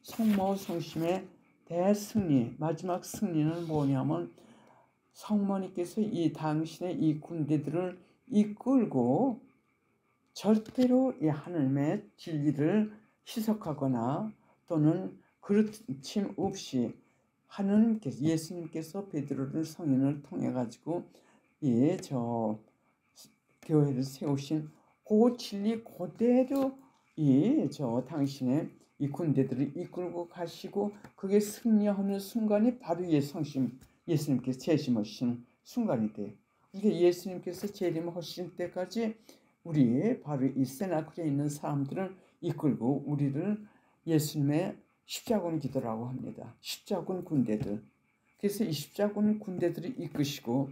성모 성심의 대승리, 마지막 승리는 뭐냐면 성모님께서 이 당신의 이 군대들을 이끌고 절대로 이 하나님의 진리를 희석하거나 또는 그르침 없이 하나님께서, 예수님께서 베드로를 성인을 통해 가지고 교회를 세우신 그 진리 그대로 당신의 이 군대들을 이끌고 가시고 그게 승리하는 순간이 바로 예수님께서 재심하신 순간이 돼요. 이게 예수님께서 재림하실 때까지 우리 바로 이 세나클에 있는 사람들을 이끌고 우리를 예수님의 십자군 기도라고 합니다. 십자군 군대들. 그래서 이 십자군 군대들을 이끄시고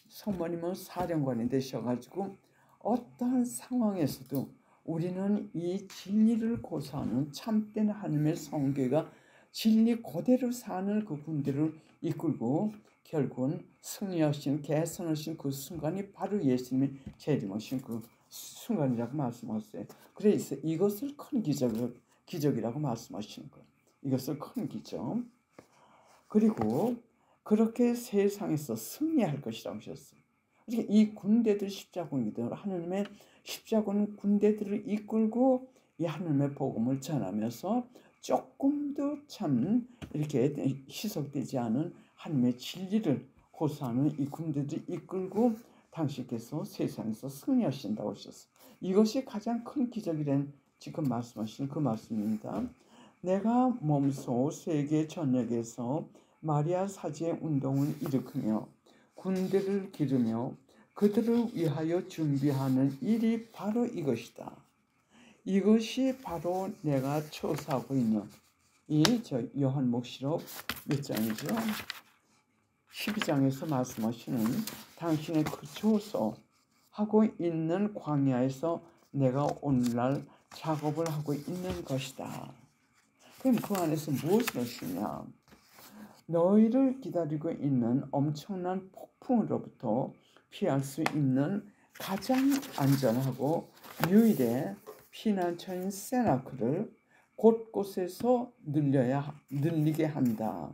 성모님은 사령관이 되셔가지고 어떠한 상황에서도 우리는 이 진리를 고사하는 참된 하나님의 성교가 진리 그대로 사는 그 군대를 이끌고 결국은 승리하신 개선하신 그 순간이 바로 예수님이 재림하신 그 순간이라고 말씀하셨어요. 그래서 이것을 큰 기적이라고 말씀하시는 거예요. 이것을 큰 기적. 그리고 그렇게 세상에서 승리할 것이라고 하셨어요. 그러니까 이 군대들 십자군이들 하나님의 십자군 군대들을 이끌고 이 하나님의 복음을 전하면서 조금도 참 이렇게 희석되지 않은 하나님의 진리를 고수하는 이 군대들을 이끌고 당신께서 세상에서 승리하신다고 하셨어요. 이것이 가장 큰 기적이란 지금 말씀하신 그 말씀입니다. 내가 몸소 세계 전역에서 마리아 사지의 운동을 일으키며 군대를 기르며 그들을 위하여 준비하는 일이 바로 이것이다. 이것이 바로 내가 처사하고 있는 이 요한복시록 몇 장이죠? 12장에서 말씀하시는 당신의 그 처소하고 있는 광야에서 내가 오늘날 작업을 하고 있는 것이다. 그럼 그 안에서 무엇을 하시냐? 너희를 기다리고 있는 엄청난 폭풍으로부터 피할 수 있는 가장 안전하고 유일의 피난처인 세나클을 곳곳에서 늘리게 한다.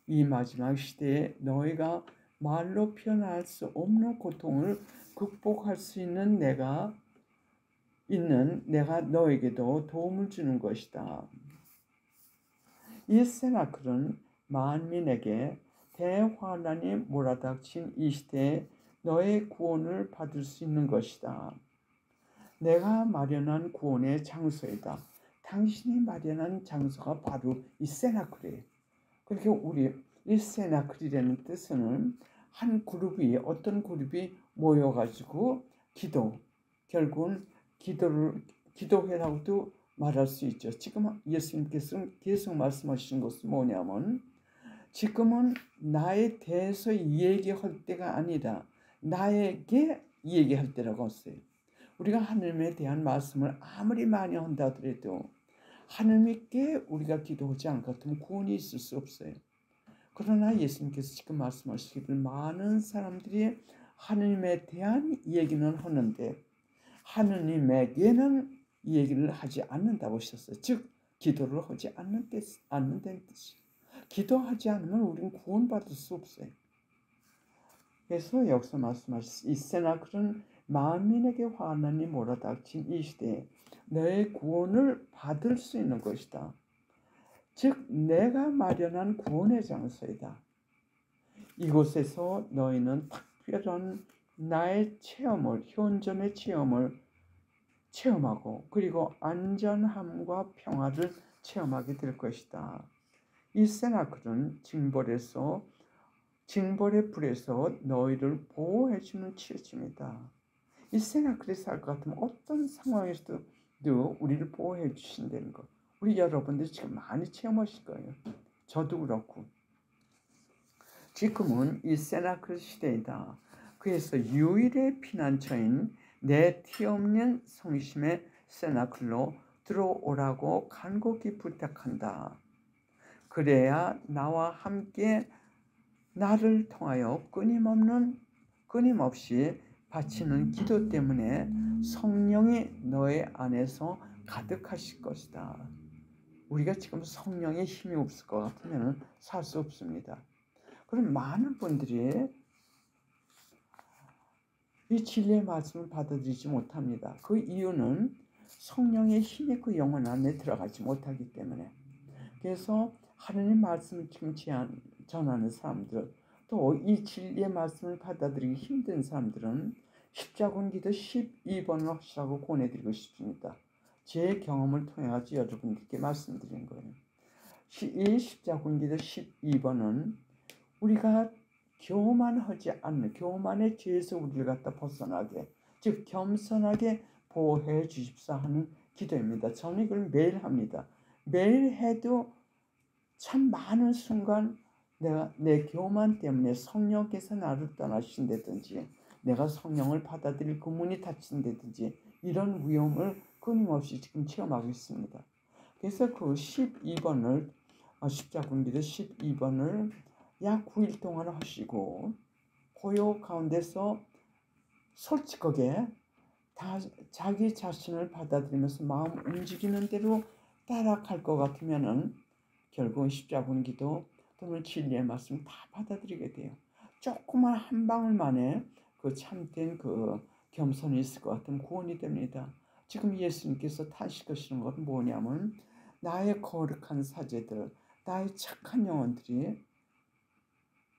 이 마지막 시대에 너희가 말로 표현할 수 없는 고통을 극복할 수 있는 내가 너에게도 도움을 주는 것이다. 이 세나클은 만민에게 대환란이 몰아닥친 이 시대에 너의 구원을 받을 수 있는 것이다. 내가 마련한 구원의 장소이다. 당신이 마련한 장소가 바로 이 세나클이에요. 그렇게 우리 이 세나클이라는 뜻은 어떤 그룹이 모여가지고 결국은 기도회라고도 말할 수 있죠. 지금 예수님께서 계속 말씀하시는 것은 뭐냐면 지금은 나에 대해서 얘기할 때가 아니라 나에게 얘기할 때라고 했어요. 우리가 하나님에 대한 말씀을 아무리 많이 한다 하더라도 하나님께 우리가 기도하지 않을 같으면 구원이 있을 수 없어요. 그러나 예수님께서 지금 말씀하시기를 많은 사람들이 하나님에 대한 얘기는 하는데 하나님에게는 얘기를 하지 않는다고 하셨어요. 즉 기도를 하지 않는다는 뜻이. 기도하지 않으면 우리는 구원받을 수 없어요. 그래서 여기서 말씀하신 이 세나클은 만민에게 환난이 몰아닥친 이 시대에 너의 구원을 받을 수 있는 것이다. 즉 내가 마련한 구원의 장소이다. 이곳에서 너희는 특별한 나의 현존의 체험을 체험하고 그리고 안전함과 평화를 체험하게 될 것이다. 이 세나클은 징벌의 불에서 너희를 보호해주는 치유입니다. 이 세나클이 살 것 같으면 어떤 상황에서도 우리를 보호해 주신다는 것. 우리 여러분들 지금 많이 체험하실 거예요. 저도 그렇고. 지금은 이 세나클 시대이다. 그래서 유일의 피난처인 내 티 없는 성심의 세나클로 들어오라고 간곡히 부탁한다. 그래야 나와 함께 나를 통하여 끊임없이 바치는 기도 때문에 성령이 너의 안에서 가득하실 것이다. 우리가 지금 성령의 힘이 없을 것 같으면 살 수 없습니다. 그럼 많은 분들이 이 진리의 말씀을 받아들이지 못합니다. 그 이유는 성령의 힘이 그 영혼 안에 들어가지 못하기 때문에. 그래서 하나님 말씀을 지금 전하는 사람들, 또 이 진리의 말씀을 받아들이기 힘든 사람들은 십자군 기도 12번을 하시라고 권해드리고 싶습니다. 제 경험을 통해 가지고 여러분들께 말씀드린 거예요. 이 십자군 기도 12번은 우리가 교만하지 않는 교만의 죄에서 우리를 갖다 벗어나게 즉 겸손하게 보호해 주십사 하는 기도입니다. 저는 이걸 매일 합니다. 매일 해도 참 많은 순간 내가 내 교만 때문에 성령께서 나를 떠나신다든지 내가 성령을 받아들일 그 문이 닫힌다든지 이런 위험을 끊임없이 지금 체험하고 있습니다. 그래서 그 12번을 십자군기도 12번을 약 9일 동안 하시고 고요 가운데서 솔직하게 다 자기 자신을 받아들이면서 마음 움직이는 대로 따라갈 것 같으면은 결국은 십자군기도 또는 진리의 말씀 다 받아들이게 돼요. 조그만 한 방울 만에 그 참된 그 겸손이 있을 것 같으면 구원이 됩니다. 지금 예수님께서 탄식하시는 건 뭐냐면 나의 거룩한 사제들, 나의 착한 영혼들이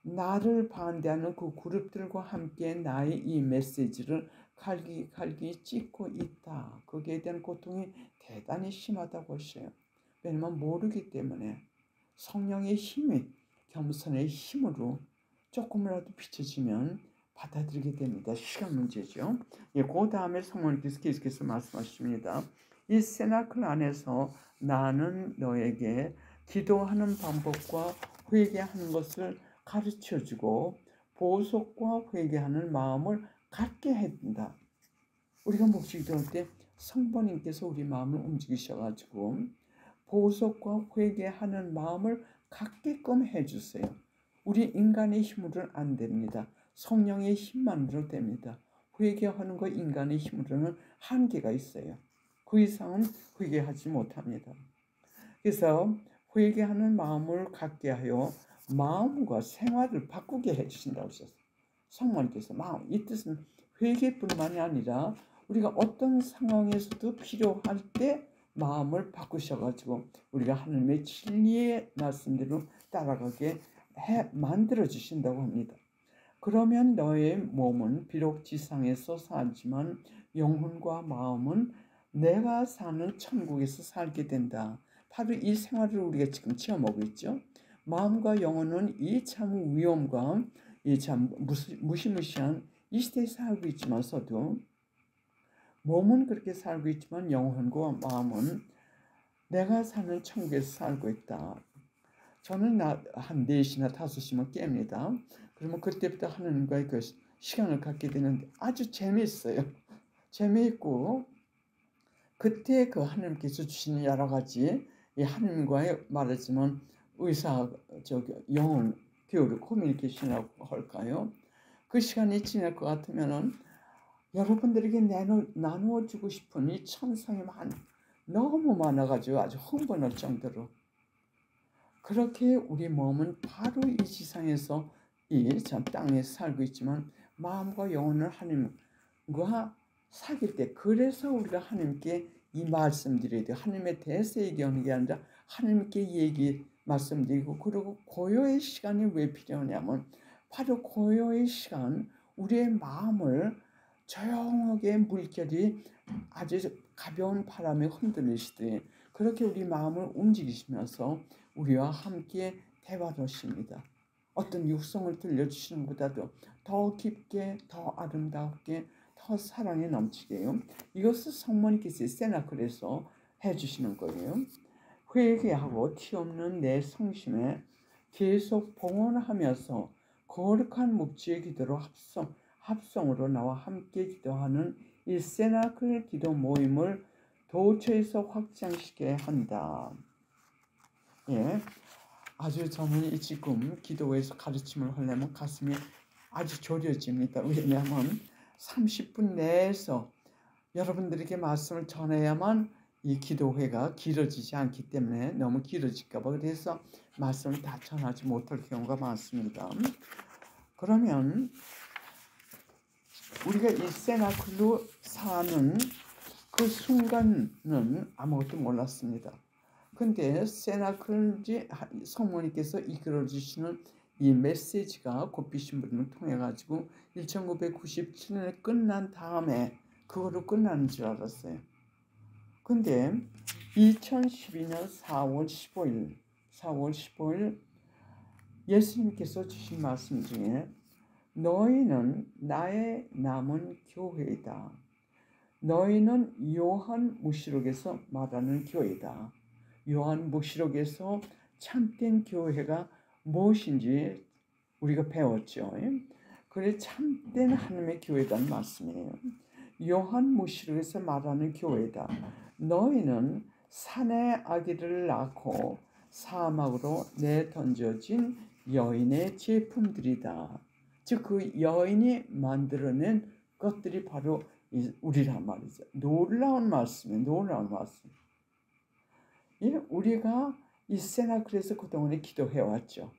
나를 반대하는 그 그룹들과 함께 나의 이 메시지를 갈기 찢고 있다. 거기에 대한 고통이 대단히 심하다고 하셔요. 왜냐면 모르기 때문에 성령의 힘이 겸손의 힘으로 조금이라도 비춰지면 받아들이게 됩니다. 시간 문제죠. 그 다음에 성모님께서 계속해서 말씀하십니다. 이 세나클 안에서 나는 너에게 기도하는 방법과 회개하는 것을 가르쳐주고 보석과 회개하는 마음을 갖게 해준다. 우리가 묵시 기도할 때 성부님께서 우리 마음을 움직이셔가지고 보석과 회개하는 마음을 갖게끔 해주세요. 우리 인간의 힘으로는 안 됩니다. 성령의 힘만으로 됩니다. 회개하는 거 인간의 힘으로는 한계가 있어요. 그 이상은 회개하지 못합니다. 그래서 회개하는 마음을 갖게 하여 마음과 생활을 바꾸게 해주신다고 하셨어요. 성모님께서 마음, 이 뜻은 회개뿐만이 아니라 우리가 어떤 상황에서도 필요할 때 마음을 바꾸셔가지고 우리가 하나님의 진리의 말씀대로 따라가게 만들어 주신다고 합니다. 그러면 너의 몸은 비록 지상에서 살지만 영혼과 마음은 내가 사는 천국에서 살게 된다. 바로 이 생활을 우리가 지금 체험하고 있죠. 마음과 영혼은 이 참 위험과 이 참 무시무시한 이 시대에 살고 있지만서도 몸은 그렇게 살고 있지만 영혼과 마음은 내가 사는 천국에서 살고 있다. 저는 한 4시나 5시면 깹니다. 그러면 그때부터 하나님과의 그 시간을 갖게 되는데 아주 재미있어요. 재미있고 그때 그 하나님께서 주시는 여러 가지 이 하나님과의 말하지만 영혼 교류 커뮤니케이션이라고 할까요? 그 시간이 지날 것 같으면은 여러분들에게 나누어 주고 싶은 이 천상이 너무 많아가지고 아주 흥분할 정도로 그렇게 우리 몸은 바로 이 지상에서 이 참 땅에 살고 있지만 마음과 영혼을 하나님과 사귈 때 그래서 우리가 하나님께 이 말씀드려야 돼요. 하나님에 대해서 얘기하는 게 아니라 하나님께 말씀드리고 그리고 고요의 시간이 왜 필요하냐면 바로 고요의 시간 우리의 마음을 조용하게 물결이 아주 가벼운 바람에 흔들리시듯이 그렇게 우리 마음을 움직이시면서 우리와 함께 대화를 하십니다. 어떤 육성을 들려주시는 것보다도 더 깊게 더 아름답게 더 사랑에 넘치게요. 이것을 성모님께서 세나클에서 해주시는 거예요. 회개하고 티없는 내 성심에 계속 봉헌하면서 거룩한 묵지의 기도로 합성으로 나와 함께 기도하는 이 세나클 기도 모임을 도처에서 확장시켜야 한다. 예, 아주 저는 지금 기도에서 가르침을 하려면 가슴이 아주 졸여집니다. 왜냐하면 30분 내에서 여러분들에게 말씀을 전해야만 이 기도회가 길어지지 않기 때문에 너무 길어질까 봐 그래서 말씀을 다 전하지 못할 경우가 많습니다. 그러면 우리가 이 세나클로 사는 그 순간은 아무것도 몰랐습니다. 근데 세나클지 성모님께서 이끌어 주시는 이 메시지가 곧비신 분을 통해 가지고 1997년에 끝난 다음에 그거로 끝나는 줄 알았어요. 근데 2012년 4월 15일 예수님께서 주신 말씀 중에 너희는 나의 남은 교회이다. 너희는 요한묵시록에서 말하는 교회이다. 요한묵시록에서 참된 교회가 무엇인지 우리가 배웠죠. 그래 참된 하나님의 교회라는 말씀이에요. 요한묵시록에서 말하는 교회다. 너희는 산에 아기를 낳고 사막으로 내던져진 여인의 제품들이다. 즉 그 여인이 만들어낸 것들이 바로 우리란 말이죠. 놀라운 말씀이에요. 놀라운 말씀. 예? 우리가 이 세나클에서 그동안에 기도해왔죠.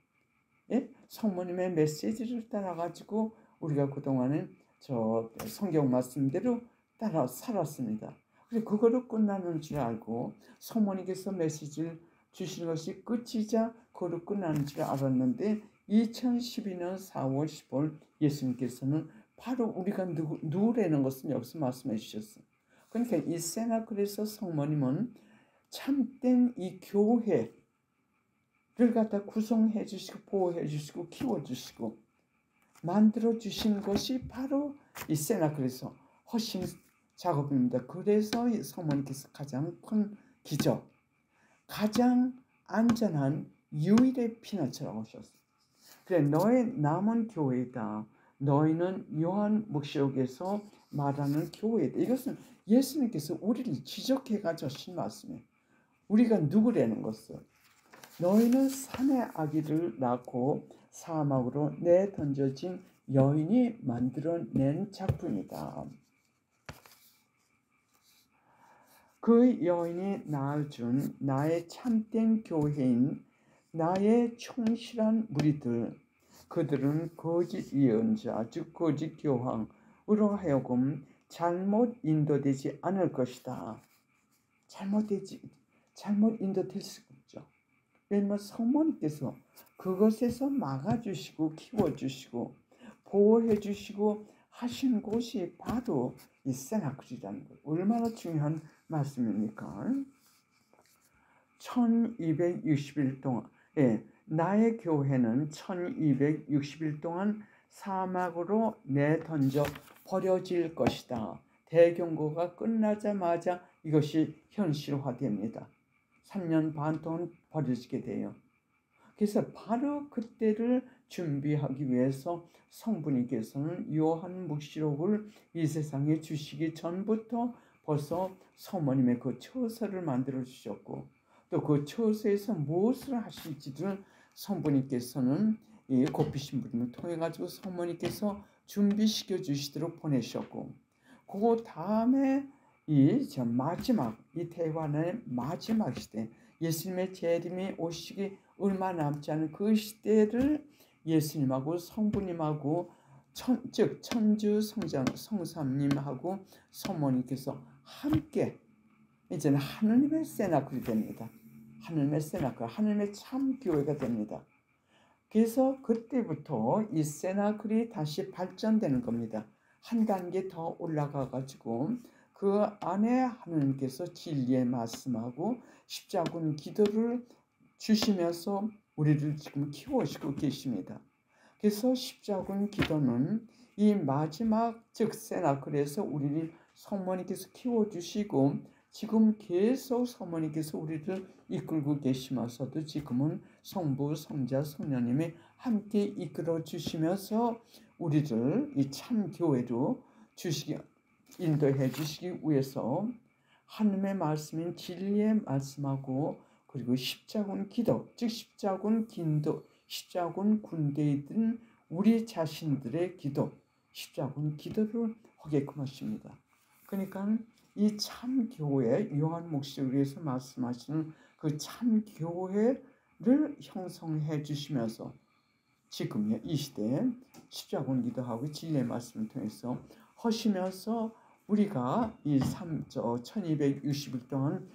예? 성모님의 메시지를 따라가지고 우리가 그동안에 저 성경 말씀대로 따라 살았습니다. 그래서 그거로 끝나는 줄 알고 성모님께서 메시지를 주시는 것이 끝이자 그거로 끝나는 줄 알았는데 2012년 4월 10일 예수님께서는 바로 우리가 누구라는 것을 여기서 말씀해 주셨어요. 그러니까 이 세나클에서 성모님은 참된 이 교회를 갖다 구성해 주시고 보호해 주시고 키워 주시고 만들어 주신 것이 바로 이 세나클에서 허신 작업입니다. 그래서 이 성모님께서 가장 큰 기적, 가장 안전한 유일의 피난처라고 하셨어요. 그래 너의 남은 교회이다. 너희는 요한묵시록에서 말하는 교회이다. 이것은 예수님께서 우리를 지적해가지고 하신 말씀이에요. 우리가 누구라는 것을. 너희는 산의 아기를 낳고 사막으로 내던져진 여인이 만들어낸 작품이다. 그 여인이 낳아준 나의 참된 교회인 나의 충실한 무리들, 그들은 거짓 예언자, 즉 거짓 교황으로 하여금 잘못 인도되지 않을 것이다. 잘못 인도될 수가 없죠. 왜냐하면 성모님께서 그것에서 막아주시고 키워주시고 보호해주시고 하신 곳이 바로 이 세나클이라는 것. 얼마나 중요한 말씀입니까? 1260일 동안 나의 교회는 1260일 동안 사막으로 내던져 버려질 것이다. 대경고가 끝나자마자 이것이 현실화됩니다. 3년 반 동안 버려지게 돼요. 그래서 바로 그때를 준비하기 위해서 성부님께서는 요한묵시록을 이 세상에 주시기 전부터 벌써 성모님의 그 처서를 만들어 주셨고 또 그 처서에서 무엇을 하실지를 성부님께서는 이 곱비신 분을 통해 가지고 성모님께서 준비시켜 주시도록 보내셨고 그 다음에 이 마지막 이 대환의 마지막 시대 예수님의 재림이 오시기 얼마 남지 않은 그 시대를 예수님하고 성부님하고 즉 천주 성삼님하고 성모님께서 함께 이제는 하느님의 세나클이 됩니다. 하느님의 세나클, 하느님의 참 교회가 됩니다. 그래서 그때부터 이 세나클이 다시 발전되는 겁니다. 한 단계 더 올라가 가지고 그 안에 하느님께서 진리의 말씀하고 십자군 기도를 주시면서 우리를 지금 키워주시고 계십니다. 그래서 십자군 기도는 이 마지막 즉 세나클에서 우리를 성모님께서 키워주시고 지금 계속 성모님께서 우리를 이끌고 계시면서도 지금은 성부, 성자, 성령님이 함께 이끌어 주시면서 우리를 이 참 교회로 인도해 주시기 위해서 하나님의 말씀인 진리의 말씀하고 그리고 십자군 기도, 즉 십자군 군대이든 우리 자신들의 기도, 십자군 기도를 하게끔 하십니다. 그러니까 이 참 교회, 요한묵시록에서 말씀하시는 그 참 교회를 형성해 주시면서 지금 이 시대에 십자군 기도하고 진리의 말씀을 통해서 하시면서 우리가 이 1260일 동안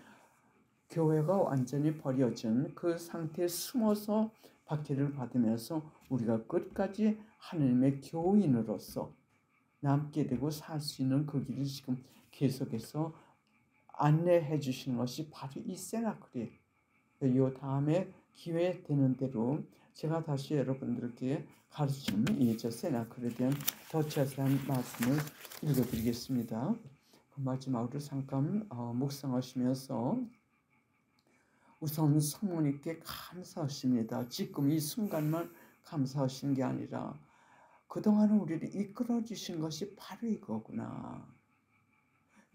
교회가 완전히 버려진 그 상태에 숨어서 박해를 받으면서 우리가 끝까지 하나님의 교인으로서 남게 되고 살 수 있는 그 길을 지금 계속해서 안내해 주시는 것이 바로 이 세나클이에요. 이 다음에 기회 되는 대로 제가 다시 여러분들께 가르치는 이저 세나클에 대한 더 자세한 말씀을 읽어드리겠습니다. 마지막으로 잠깐 묵상하시면서 우선 성모님께 감사하십니다. 지금 이 순간만 감사하시는 게 아니라 그동안 우리를 이끌어 주신 것이 바로 이거구나.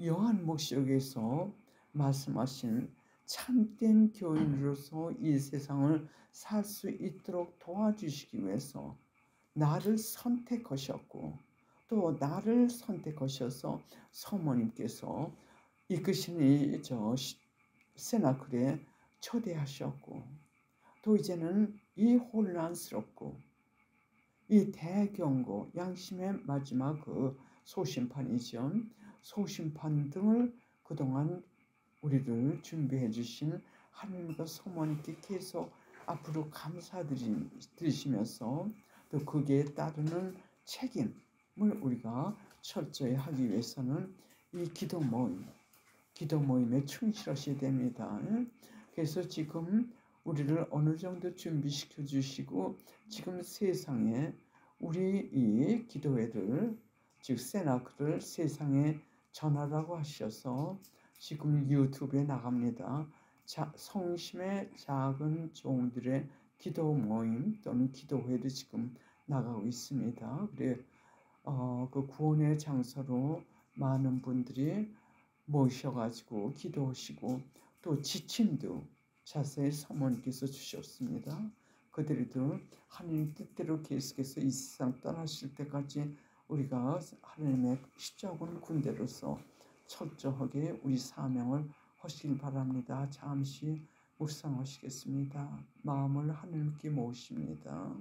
요한 목적에서 말씀하신 참된 교인으로서 이 세상을 살 수 있도록 도와주시기 위해서 나를 선택하셨고 또 나를 선택하셔서 성모님께서 이끄신 저 세나클에 초대하셨고 또 이제는 이 혼란스럽고 이 대경고 양심의 마지막 그 소심판이죠. 소심판 등을 그동안 우리를 준비해 주신 하나님과 성모님께 계속 앞으로 감사드리시면서 또 거기에 따르는 책임을 우리가 철저히 하기 위해서는 이 기도 모임에 충실하셔야 됩니다. 그래서 지금 우리를 어느 정도 준비시켜 주시고 지금 세상에 우리 이 기도회를 즉 세나클을 세상에 전하라고 하셔서 지금 유튜브에 나갑니다. 성심의 작은 종들의 기도 모임 또는 기도회도 지금 나가고 있습니다. 그래 그 구원의 장소로 많은 분들이 모셔가지고 기도하시고 또 지침도 자세히 성모님께서 주셨습니다. 그들도 하나님 뜻대로 계속해서 이 세상 떠나실 때까지 우리가 하나님의 십자군 군대로서 철저하게 우리 사명을 하시길 바랍니다. 잠시 묵상하시겠습니다. 마음을 하나님께 모십니다.